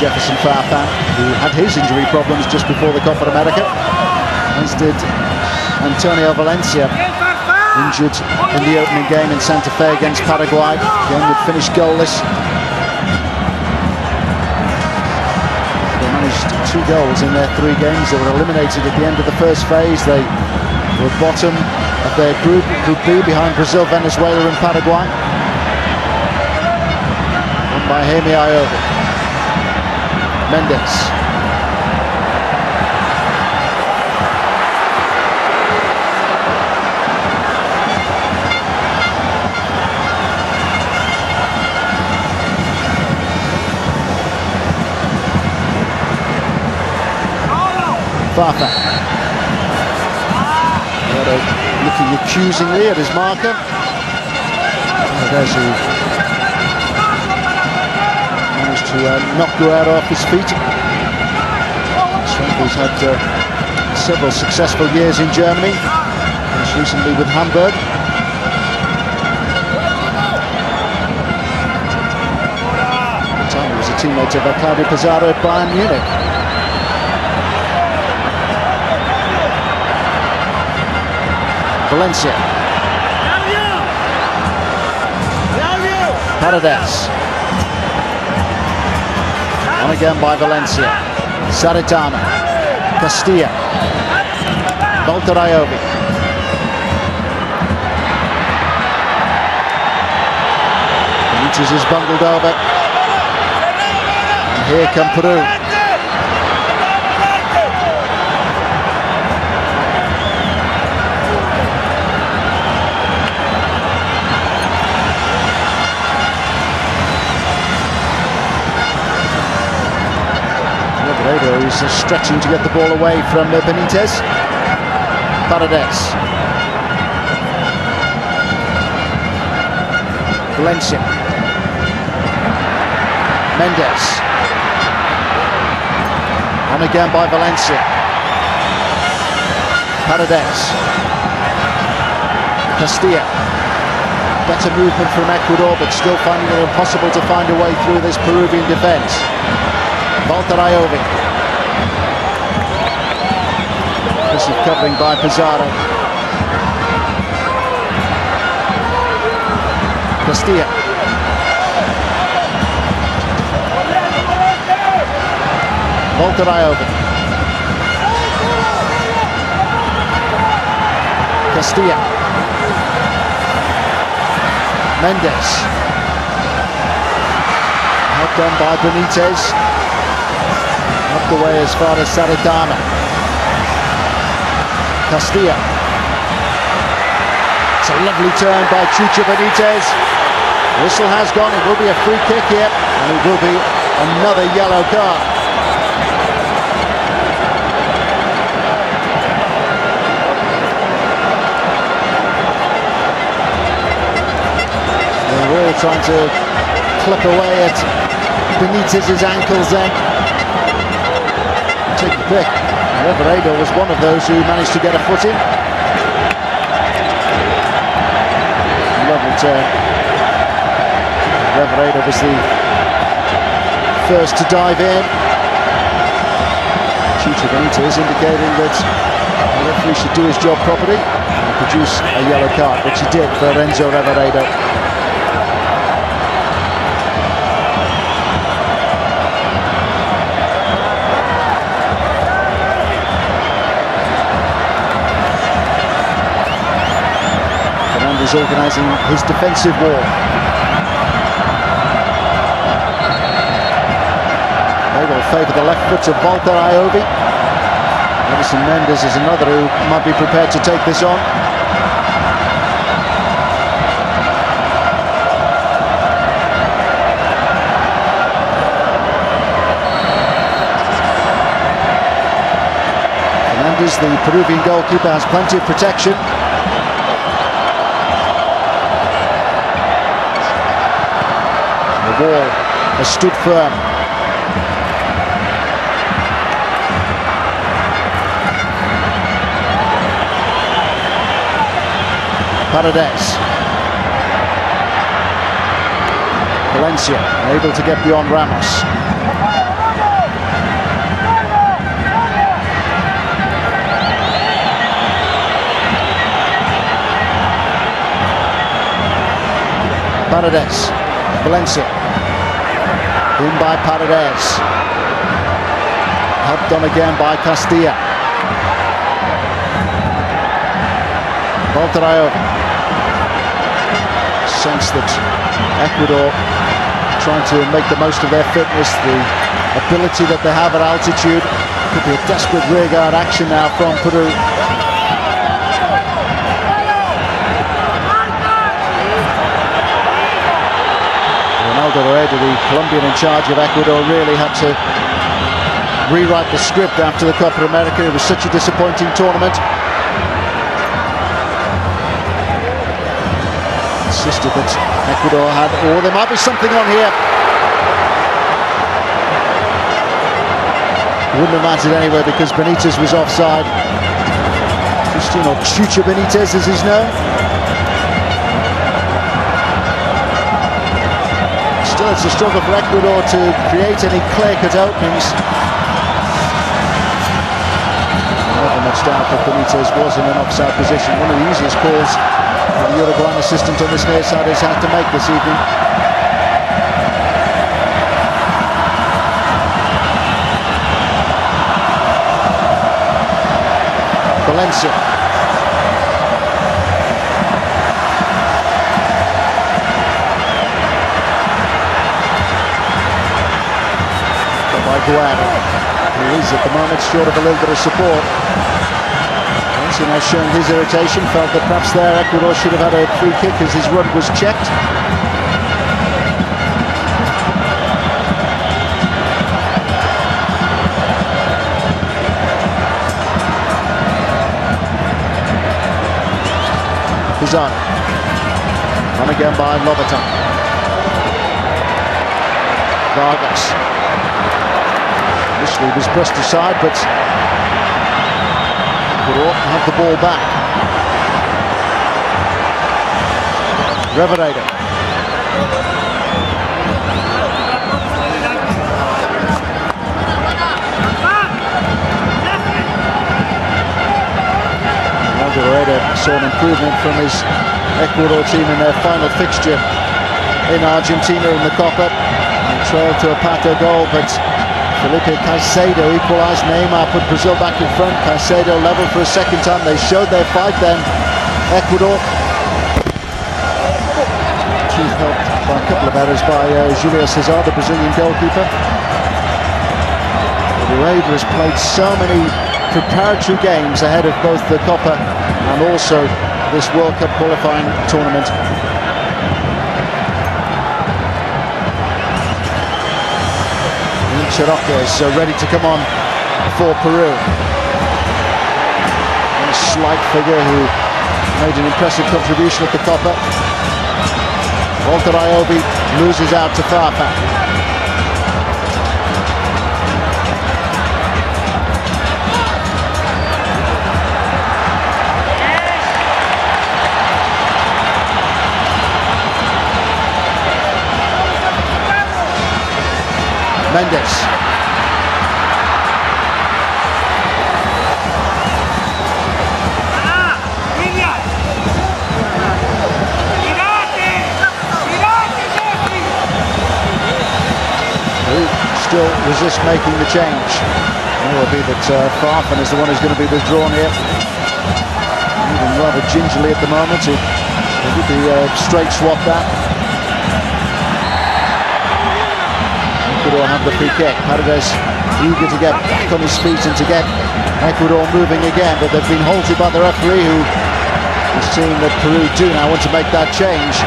Jefferson Farfan, who had his injury problems just before the Copa America, as did Antonio Valencia, injured in the opening game in Santa Fe against Paraguay. Game would finish goalless. They managed 2 goals in their 3 games. They were eliminated at the end of the first phase. They were bottom of their group B, behind Brazil, Venezuela and Paraguay. Won by Jaime Iove. Mendes. Fafa. Looking accusingly at his marker. There's who managed to knock Guerrero off his feet. He's had several successful years in Germany, most recently with Hamburg. At the time he was a teammate of Claudio Pizarro at Bayern Munich. Valencia. Paredes. On again by Valencia. Saritama. Castilla. Volteraiovi. Benitez is bundled over. And here come Peru. He's stretching to get the ball away from Benitez. Paredes. Valencia. Mendes. On again by Valencia. Paredes. Castilla. Better movement from Ecuador, but still finding it impossible to find a way through this Peruvian defence. Volteraiovi. Impressive covering by Pizarro. Castilla. Volteraiovi. Castilla. Mendes. Outdone by Benitez. Up the way as far as Saritama. Castilla. It's a lovely turn by Chucho Benitez. Whistle has gone. It will be a free kick here, and it will be another yellow card. They were all trying to clip away at Benitez's ankles then. Take the pick. Reveredo was one of those who managed to get a foot in. Lovely turn. Reveredo was the first to dive in. Chucho Benitez indicating that the referee should do his job properly and produce a yellow card, which he did for Renzo Reveredo. Is organising his defensive wall. They will favour the left foot of Volteraiovi. Edison Mendes is another who might be prepared to take this on. Mendes, the Peruvian goalkeeper, has plenty of protection. The wall has stood firm. Paredes. Valencia able to get beyond Ramos. Paredes. Valencia. In by Paredes. Helped on again by Castilla. Volteraiovi. Sense that Ecuador trying to make the most of their fitness, the ability that they have at altitude. Could be a desperate rearguard action now from Peru. Ronaldo Rueda, the Colombian in charge of Ecuador, really had to rewrite the script after the Copa America. It was such a disappointing tournament. Insisted that Ecuador had, there might be something on here. Wouldn't have mattered anyway because Benitez was offside. Cristiano Chucha Benitez, as he's known. Still, it's a struggle for Ecuador to create any clear-cut openings. Never much doubt that Benitez was in an offside position. One of the easiest calls the Uruguayan assistant on this near side has had to make this evening. Valencia. By Guerrero, who is at the moment short of a little bit of support. Valencia now showing his irritation, felt that perhaps there Ecuador should have had a free kick as his run was checked. Pizarro. On again by Lobaton. Vargas. Initially was brushed aside, but Ecuador have the ball back. Reveredo. Reveredo saw an improvement from his Ecuador team in their final fixture in Argentina in the Copa. They trailed to a Pato goal, but Felipe Caicedo equalised. Neymar put Brazil back in front. Caicedo level for a second time. They showed their fight then. Ecuador. Chief helped by a couple of errors by Julio Cesar, the Brazilian goalkeeper. Uruguay has played so many preparatory games ahead of both the Copa and also this World Cup qualifying tournament. Chirac is ready to come on for Peru. A slight figure who made an impressive contribution at the Copa. Walter Iobi loses out to Farfan. Mendes. Still resist making the change. It will be that Farfan is the one who's going to be withdrawn here. Moving rather gingerly at the moment. It would be a straight swap that. Ecuador have the free kick. Paredes eager to get back on his feet and to get Ecuador moving again, but they've been halted by the referee, who is seeing that Peru do now want to make that change.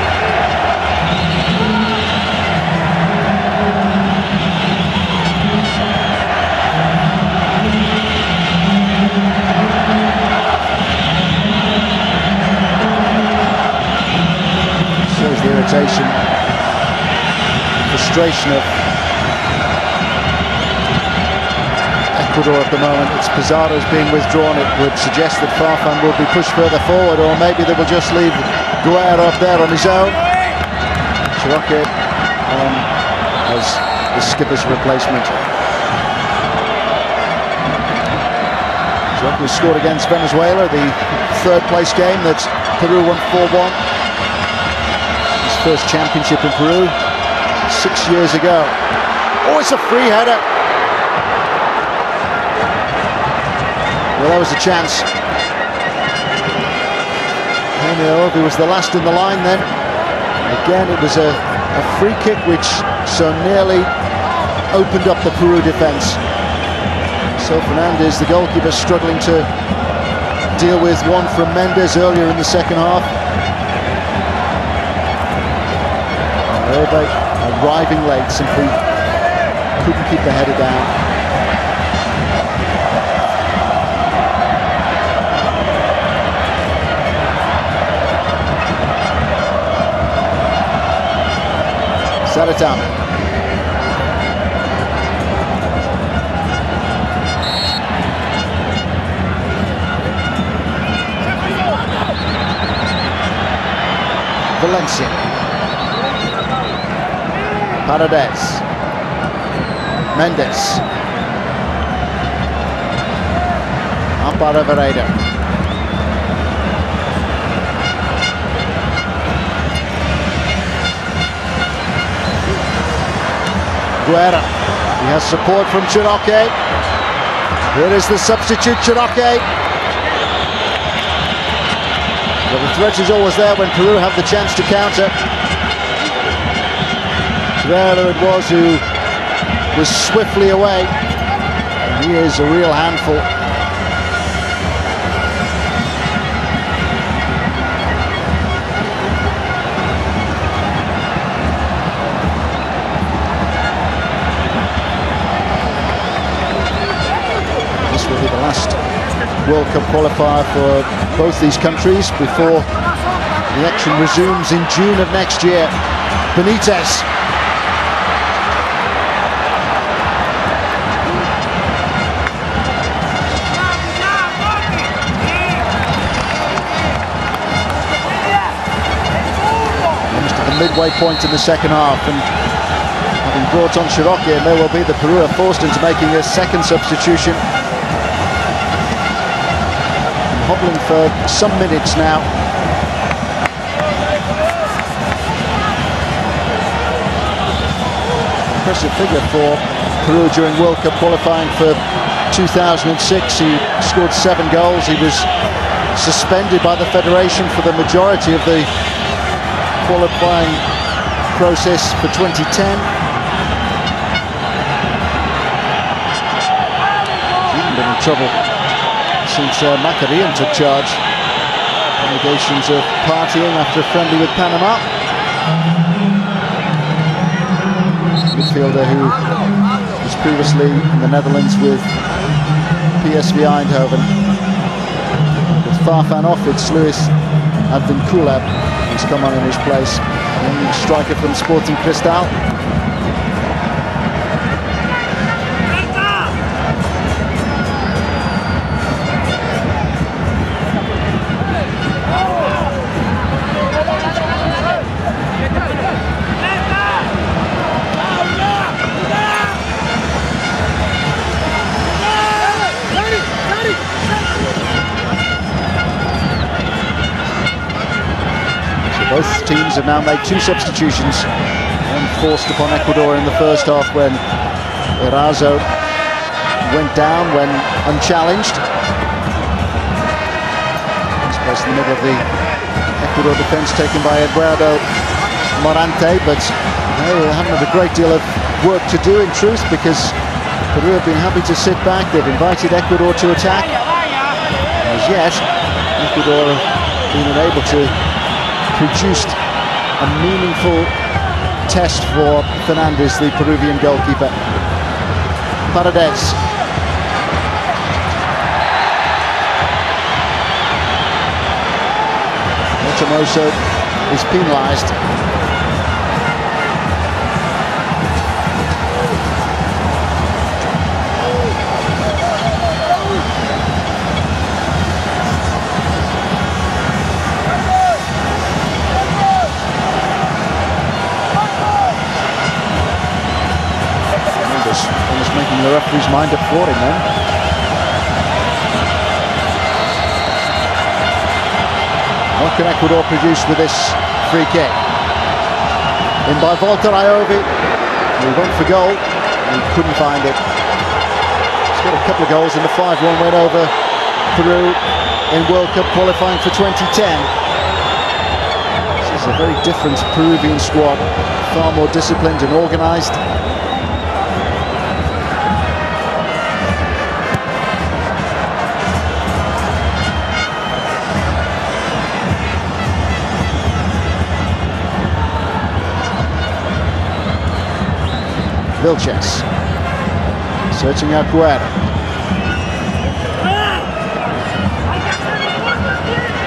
Shows the irritation, frustration of Ecuador at the moment. It's Pizarro's being withdrawn. It would suggest that Farfan will be pushed further forward, or maybe they will just leave Guerrero up there on his own. Chirac as the skipper's replacement. Chirac scored against Venezuela, the third place game that Peru won 4-1. His first championship in Peru 6 years ago. Oh, it's a free header. Well, that was a chance. He was the last in the line then. Again, it was a free kick which so nearly opened up the Peru defence. So Fernandez, the goalkeeper, struggling to deal with one from Mendes earlier in the second half. Arriving late, simply couldn't keep the header down. Saratama. Valencia. Paredes. Mendes. Amparo Veredo. Guerra. He has support from Chiroque. Here is the substitute Chiroque. But the threat is always there when Peru have the chance to counter. Guerra it was who was swiftly away. And he is a real handful. This will be the last World Cup qualifier for both these countries before the action resumes in June of next year. Benitez. Midway point in the second half, and having brought on Chiroque, and there will be the Peru are forced into making a second substitution. And hobbling for some minutes now. Impressive figure for Peru during World Cup qualifying for 2006. He scored 7 goals. He was suspended by the federation for the majority of the qualifying process for 2010. He's even been in trouble since Macarian took charge. Allegations of partying after a friendly with Panama. Midfielder who was previously in the Netherlands with PSV Eindhoven. With Farfan off, it's Luis Advinculab. He's come on in his place. The young striker from Sporting Cristal. Both teams have now made 2 substitutions, one forced upon Ecuador in the first half when Erazo went down when unchallenged. This place in the middle of the Ecuador defence taken by Eduardo Morante, but they haven't had a great deal of work to do in truth, because Peru have been happy to sit back. They've invited Ecuador to attack. As yet, Ecuador have been unable to produced a meaningful test for Fernandez, the Peruvian goalkeeper. Paredes. Tomoso is penalised. Almost making the referee's mind up for him then. What can Ecuador produce with this free kick? In by Walter Ayovi. He went for goal. He couldn't find it. He's got a couple of goals in the 5-1 win over Peru in World Cup qualifying for 2010. This is a very different Peruvian squad. Far more disciplined and organised. Vilches searching out Guerra.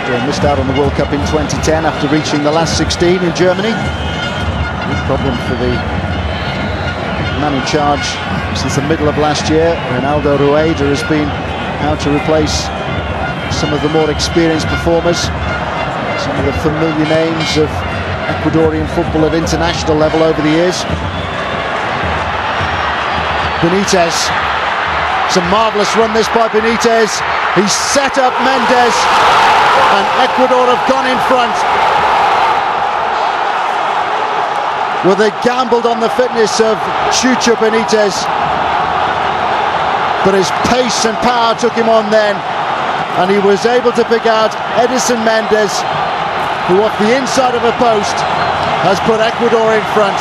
They missed out on the World Cup in 2010 after reaching the last 16 in Germany. problem for the man in charge since the middle of last year. Ronaldo Rueda has been out to replace some of the more experienced performers, some of the familiar names of Ecuadorian football at international level over the years. Benitez, it's a marvellous run this by Benitez. He's set up Mendes, and Ecuador have gone in front. Well, they gambled on the fitness of Chucho Benitez, but his pace and power took him on then, and he was able to pick out Edison Mendes, who off the inside of a post has put Ecuador in front.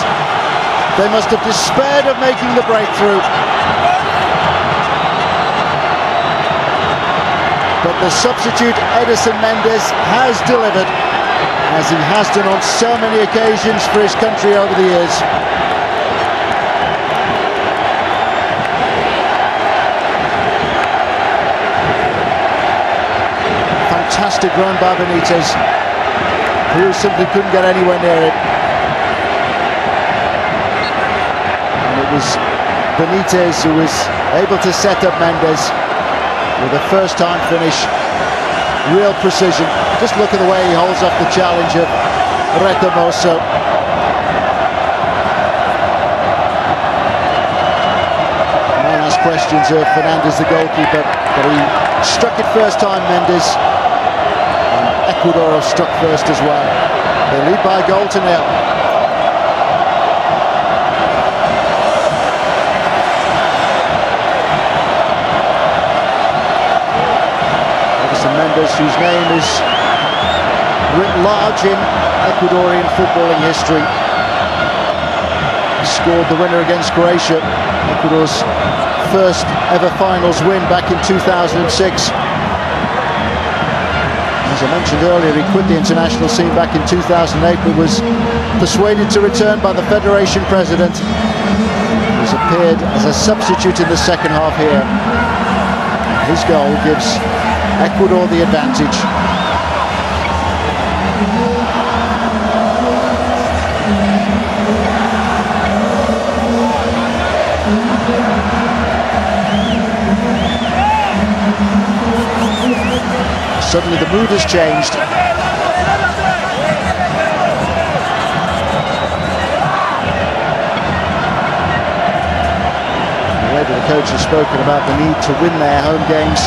They must have despaired of making the breakthrough, but the substitute Edison Mendes has delivered, as he has done on so many occasions for his country over the years. Fantastic run by Benitez, who simply couldn't get anywhere near it. And it was Benitez who was able to set up Mendes with a first-time finish. Real precision. Just look at the way he holds off the challenge of Retomoso. May ask questions of Fernandez, the goalkeeper, but he struck it first time, Mendes. And Ecuador have struck first as well. They lead by a goal to nil. Mendes, whose name is written large in Ecuadorian footballing history, scored the winner against Croatia, Ecuador's first ever finals win back in 2006. As I mentioned earlier, he quit the international scene back in 2008, but was persuaded to return by the Federation president. He's appeared as a substitute in the second half here. His goal gives Ecuador the advantage. Suddenly the mood has changed. Already the coach has spoken about the need to win their home games,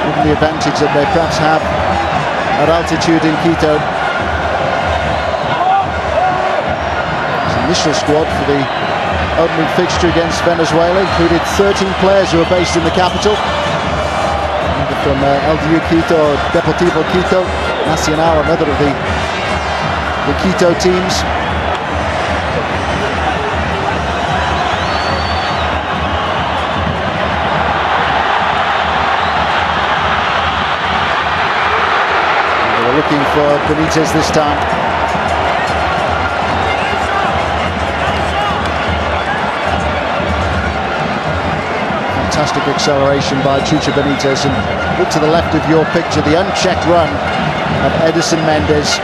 given the advantage that they perhaps have at altitude in Quito. His initial squad for the opening fixture against Venezuela included 13 players who are based in the capital. Either from LDU Quito, Deportivo Quito, Nacional, another of the Quito teams. Looking for Benitez this time. Fantastic acceleration by Chucho Benitez, and look to the left of your picture, the unchecked run of Edison Mendes.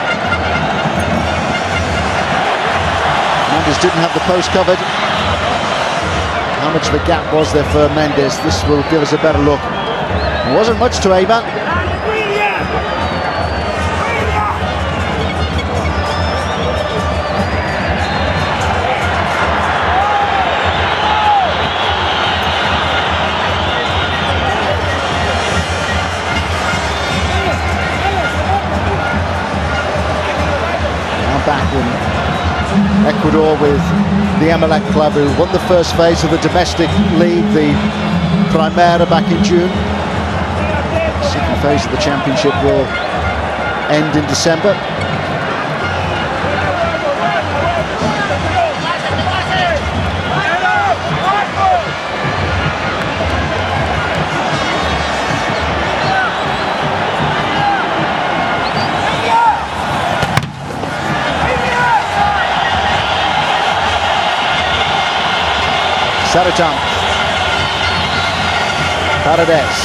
Mendes didn't have the post covered. How much of a gap was there for Mendes? This will give us a better look. There wasn't much to aim at. Back in Ecuador with the Emelec club, who won the first phase of the domestic league, the Primera, back in June. The second phase of the championship will end in December. Saratan, Paredes,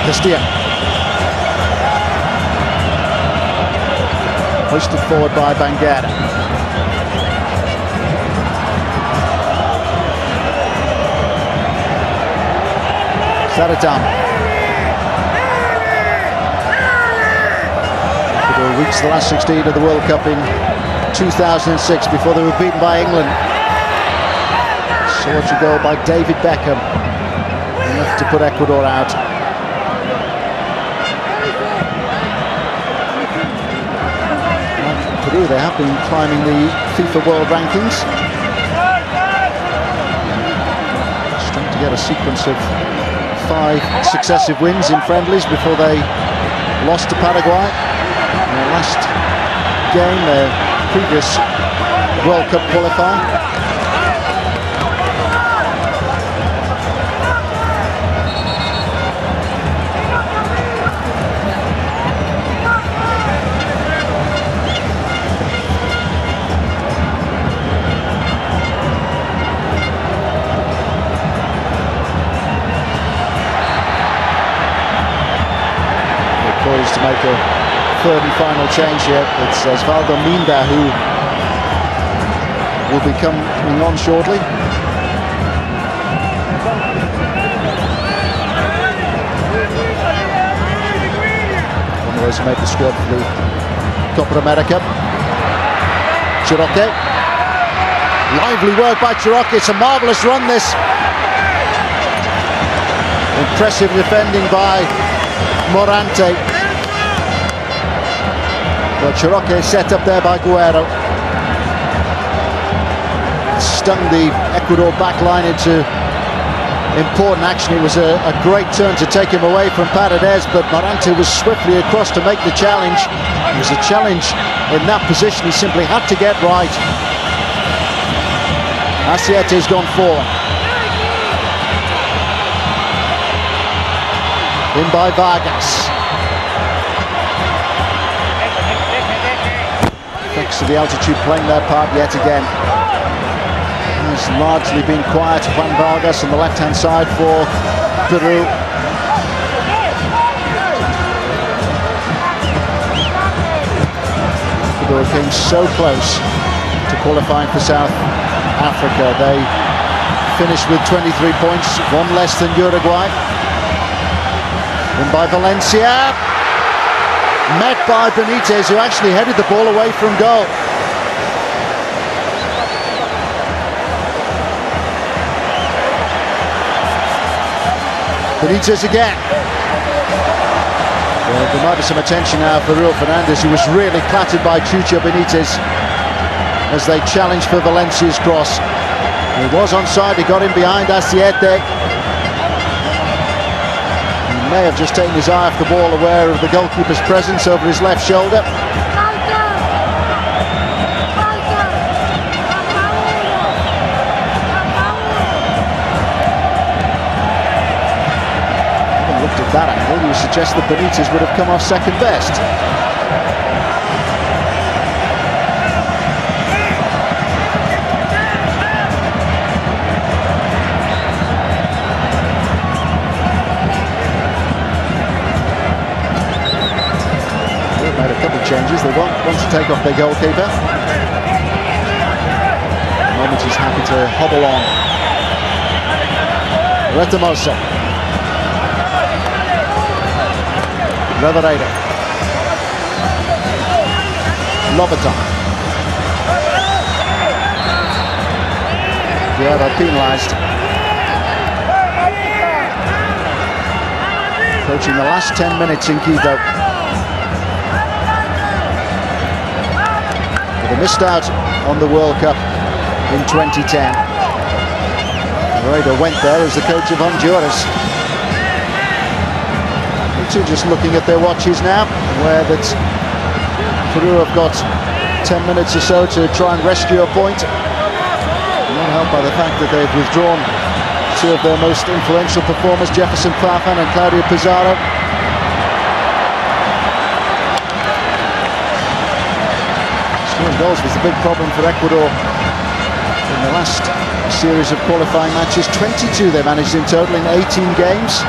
Castilla. Hoisted forward by Banguera. Saratama. Ecuador reached the last 16 of the World Cup in 2006 before they were beaten by England. Solitary goal by David Beckham, enough to put Ecuador out. Peru, they have been climbing the FIFA World Rankings. Trying to get a sequence of 5 successive wins in friendlies before they lost to Paraguay in their last game, their previous World Cup qualifier. Poised to make a third and final change here. It's Osvaldo Minda who will be coming on shortly. One of those who made the squad for the Copa America. Chiroque. Lively work by Chiroque. It's a marvellous run, this. Impressive defending by Morante. Well, Chiroque set up there by Guerrero. Stung the Ecuador back line into important action. It was a great turn to take him away from Paredes, but Morante was swiftly across to make the challenge. It was a challenge in that position he simply had to get right. Asiete's gone forward. In by Vargas. Effects of the altitude playing their part yet again. Has largely been quiet. Juan Vargas on the left-hand side for Peru. Ecuador came so close to qualifying for South Africa. They finished with 23 points, 1 less than Uruguay. In by Valencia. Met by Benitez, who actually headed the ball away from goal. Benitez again. Well, there might be some attention now for Raul Fernandez, who was really clattered by Chucho Benitez as they challenged for Valencia's cross. He was onside, he got him behind Asiete. May have just taken his eye off the ball, aware of the goalkeeper's presence over his left shoulder. Having looked at that angle, you would suggest that Benitez would have come off second best. Changes. They want to take off their goalkeeper. At the moment he's happy to hobble on. Retamosa. Reveredo. Lobaton. Guerrero penalised. Approaching the last 10 minutes in Quito. They missed out on the World Cup in 2010. Reveredo went there as the coach of Honduras. The two just looking at their watches now, where that Peru have got 10 minutes or so to try and rescue a point. Not helped by the fact that they've withdrawn 2 of their most influential performers, Jefferson Farfan and Claudio Pizarro. Scoring goals was the big problem for Ecuador in the last series of qualifying matches. 22 they managed in total in 18 games.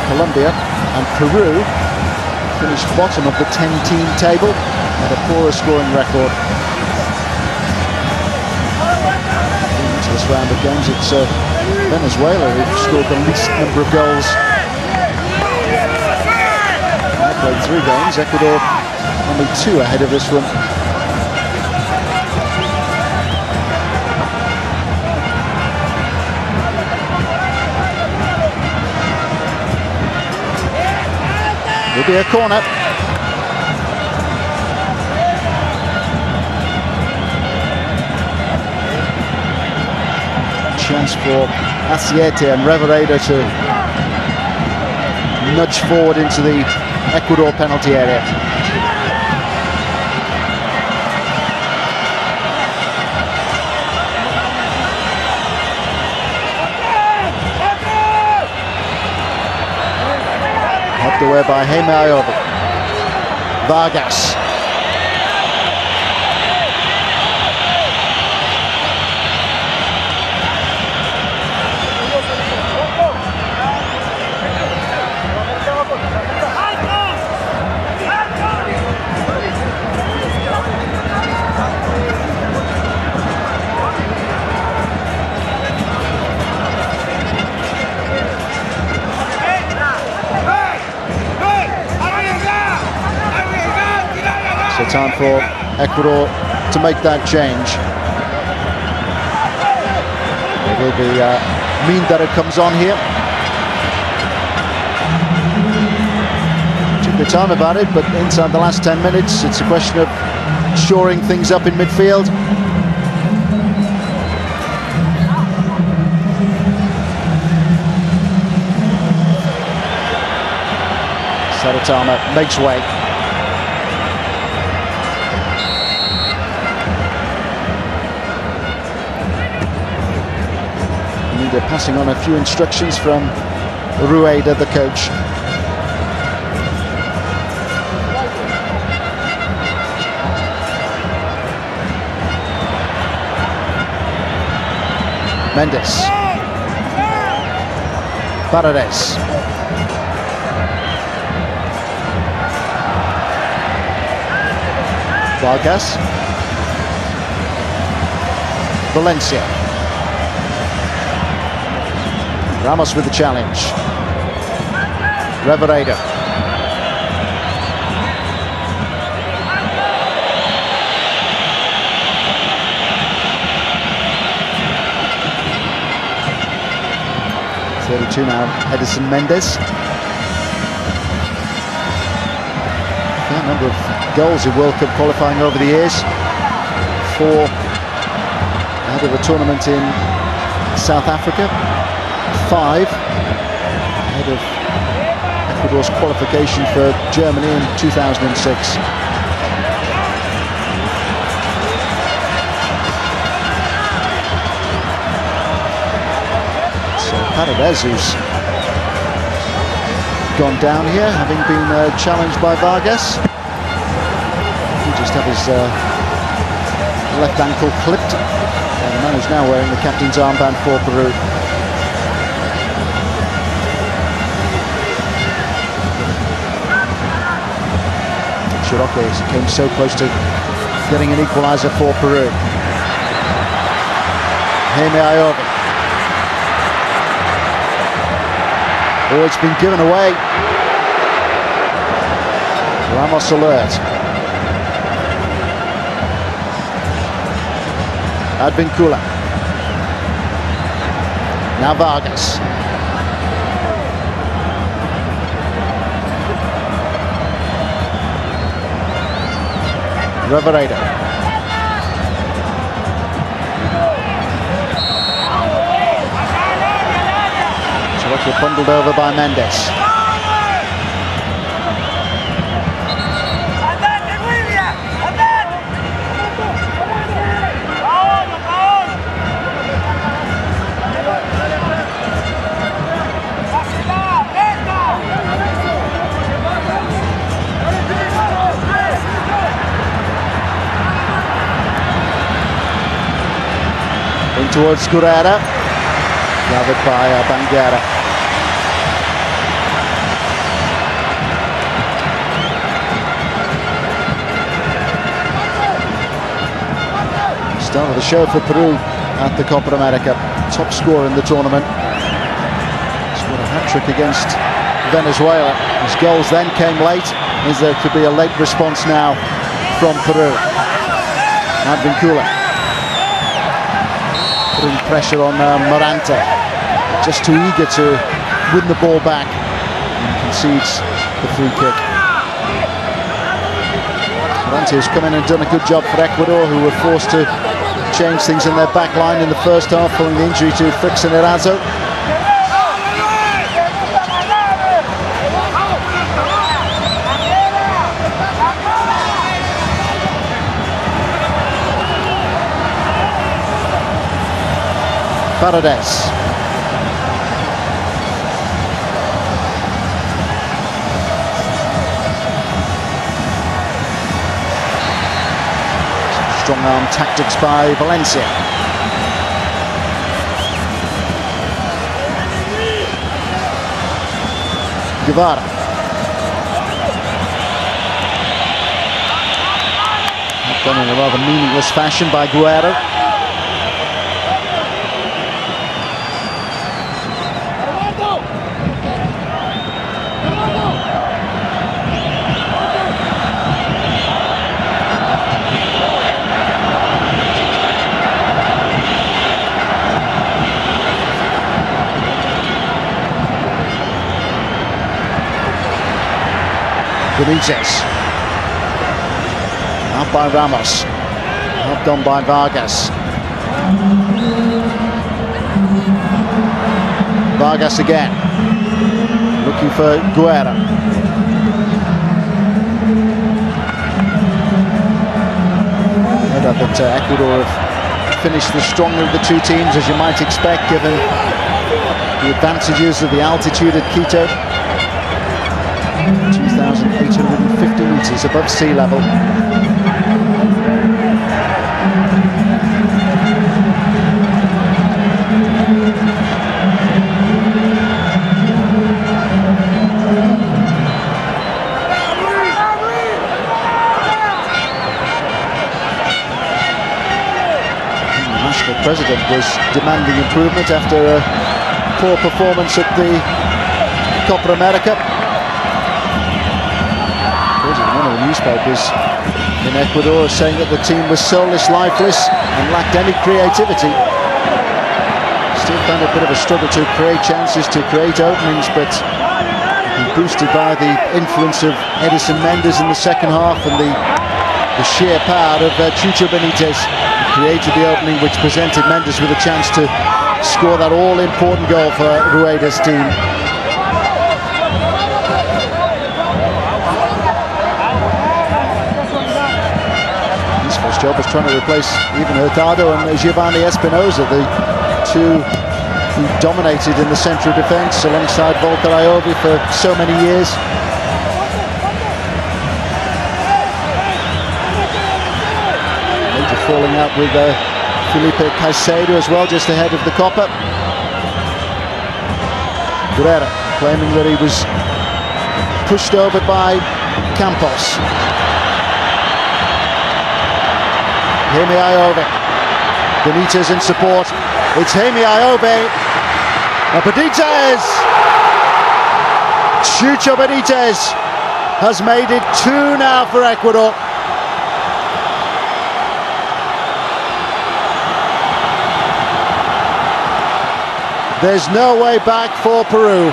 Colombia and Peru finished bottom of the 10-team table at a poorer scoring record. Into this round of games, it's Venezuela who've scored the least number of goals. They played 3 games, Ecuador only 2 ahead of this one. Will be a corner. Chance for Asiete and Revereda to nudge forward into the Ecuador penalty area. Helped away by Jaime Ayovi. Vargas. So time for Ecuador to make that change. It will be Mindara comes on here. Took their time about it, but inside the last 10 minutes, it's a question of shoring things up in midfield. Saratama makes way. They're passing on a few instructions from Rueda, the coach. Mendes. Paredes. Vargas. Valencia. Ramos with the challenge. Revereda. (32) now, Edison Mendes. A number of goals in World Cup qualifying over the years. 4 ahead of the tournament in South Africa. 5 ahead of Ecuador's qualification for Germany in 2006. So Paredes, who's gone down here, having been challenged by Vargas. He just had his left ankle clipped. And the man who's now wearing the captain's armband for Peru. Chiroque came so close to getting an equaliser for Peru. Jaime Ayovi. Oh, it's been given away. Ramos alert. Advincula. Now Vargas. Revereda. Chiroque bundled over by Mendes. In towards Gurera, gathered by Banguera. Start of the show for Peru at the Copa America. Top scorer in the tournament. Scored a hat-trick against Venezuela. His goals then came late. Is there to be a late response now from Peru? Advincula putting pressure on Morante. Just too eager to win the ball back and concedes the free kick. Morante has come in and done a good job for Ecuador, who were forced to change things in their back line in the first half following the injury to Frickson Erazo. Paredes. Strong arm tactics by Valencia. Guevara. Done in a rather meaningless fashion by Guerrero. Benitez. Out by Ramos. Helped on by Vargas. Vargas again. Looking for Guerra. No doubt that Ecuador have finished the stronger of the two teams, as you might expect, given the advantages of the altitude at Quito. 2,850 meters above sea level. The national president was demanding improvement after a poor performance at the Copa America. One of the newspapers in Ecuador saying that the team was soulless, lifeless and lacked any creativity. Still found a bit of a struggle to create chances, to create openings, but boosted by the influence of Edison Mendes in the second half and the sheer power of Chucho Benitez, created the opening which presented Mendes with a chance to score that all-important goal for Rueda's team. Job was trying to replace even Hurtado and Giovanni Espinosa, the two who dominated in the central defence alongside Volker Ayovi for so many years. Major falling out with Felipe Caicedo as well, just ahead of the Copa. Guerra claiming that he was pushed over by Campos. Jaime Ayobe. Benitez in support. It's Jaime Ayobe. And Benitez! Chucho Benitez has made it 2 now for Ecuador. There's no way back for Peru.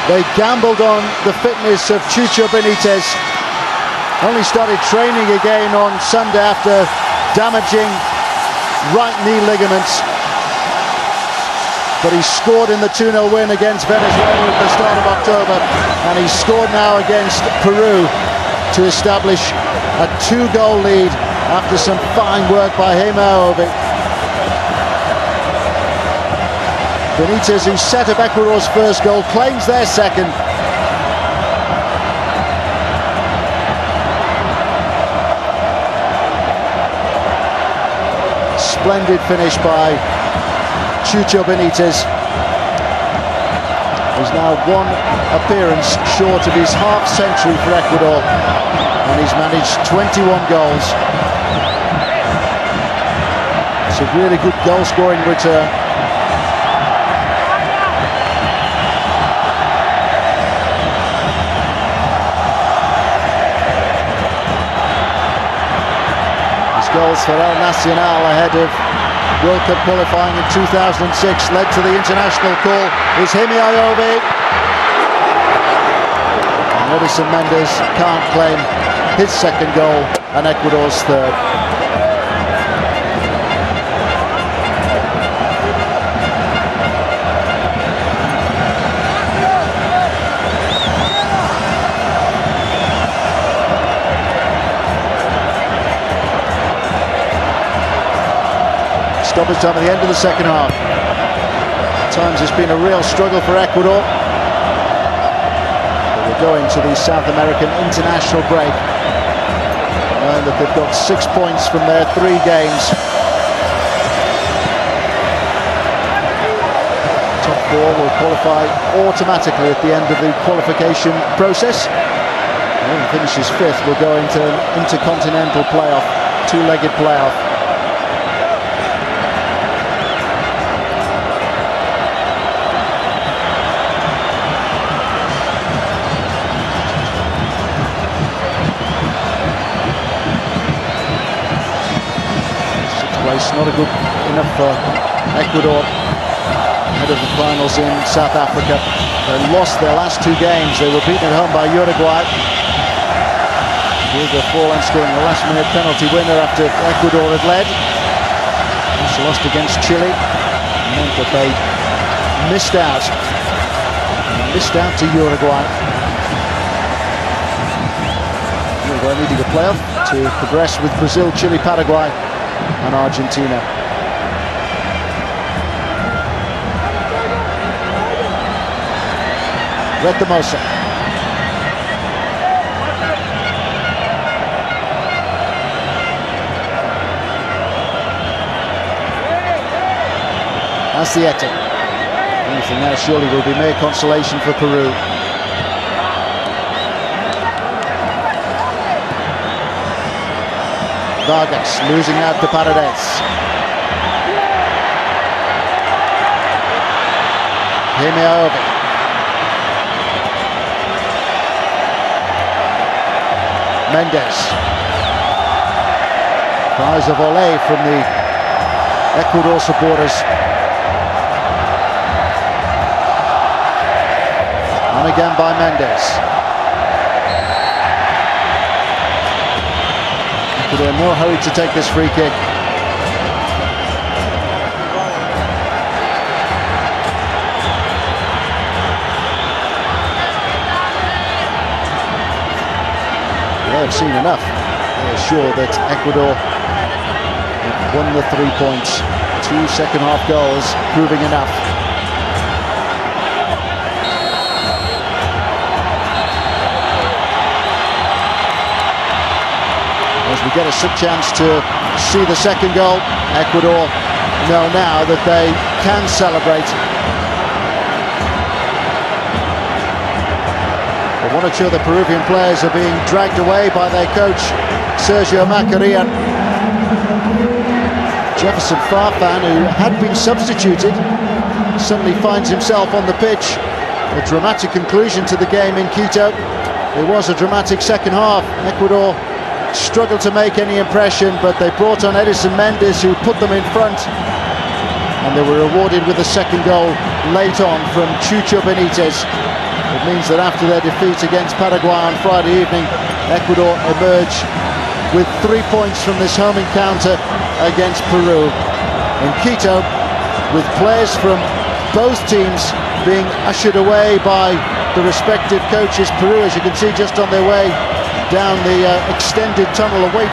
They gambled on the fitness of Chucho Benitez. Only started training again on Sunday after damaging right knee ligaments. But he scored in the 2-0 win against Venezuela at the start of October. And he scored now against Peru to establish a 2-goal lead after some fine work by Jaime Ayobe. Benitez, who set up Ecuador's first goal, claims their second. Splendid finish by Chucho Benitez. He's now one appearance short of his half century for Ecuador, and he's managed 21 goals. It's a really good goal scoring return. His goals for El Nacional ahead of World Cup qualifying in 2006 led to the international call. Is Himi Ayobi. And Edison Mendes can't claim his second goal and Ecuador's third. Stoppage time at the end of the second half. At times it's been a real struggle for Ecuador. But we're going to the South American international break, knowing that they've got 6 points from their 3 games. Top 4 will qualify automatically at the end of the qualification process. Whoever finishes 5th will go into an intercontinental playoff, 2-legged playoff. Not a good enough for Ecuador ahead of the finals in South Africa. They lost their last 2 games. They were beaten at home by Uruguay. Diego Forlan scoring the last-minute penalty winner after Ecuador had led. Also lost against Chile. It meant that they missed out to Uruguay. Uruguay needing a playoff to progress with Brazil, Chile, Paraguay and Argentina. Retamosa. Asiete. Anything now surely will be mere consolation for Peru. Vargas losing out to Paredes. Himi Ayobi. Mendes. Cries of ole from the Ecuador supporters. And again by Mendes. They're in no hurry to take this free kick. They have seen enough. They are sure that Ecuador have won the 3 points. 2 second-half goals proving enough. As we get a chance to see the second goal, Ecuador know now that they can celebrate. But 1 or 2 of the Peruvian players are being dragged away by their coach, Sergio Macarian. Jefferson Farfan, who had been substituted, suddenly finds himself on the pitch. A dramatic conclusion to the game in Quito. It was a dramatic second half. Ecuador struggled to make any impression, but they brought on Edison Mendes, who put them in front, and they were rewarded with a second goal late on from Chucho Benitez. It means that after their defeat against Paraguay on Friday evening, Ecuador emerge with 3 points from this home encounter against Peru in Quito, with players from both teams being ushered away by the respective coaches. Peru, as you can see, just on their way down the extended tunnel away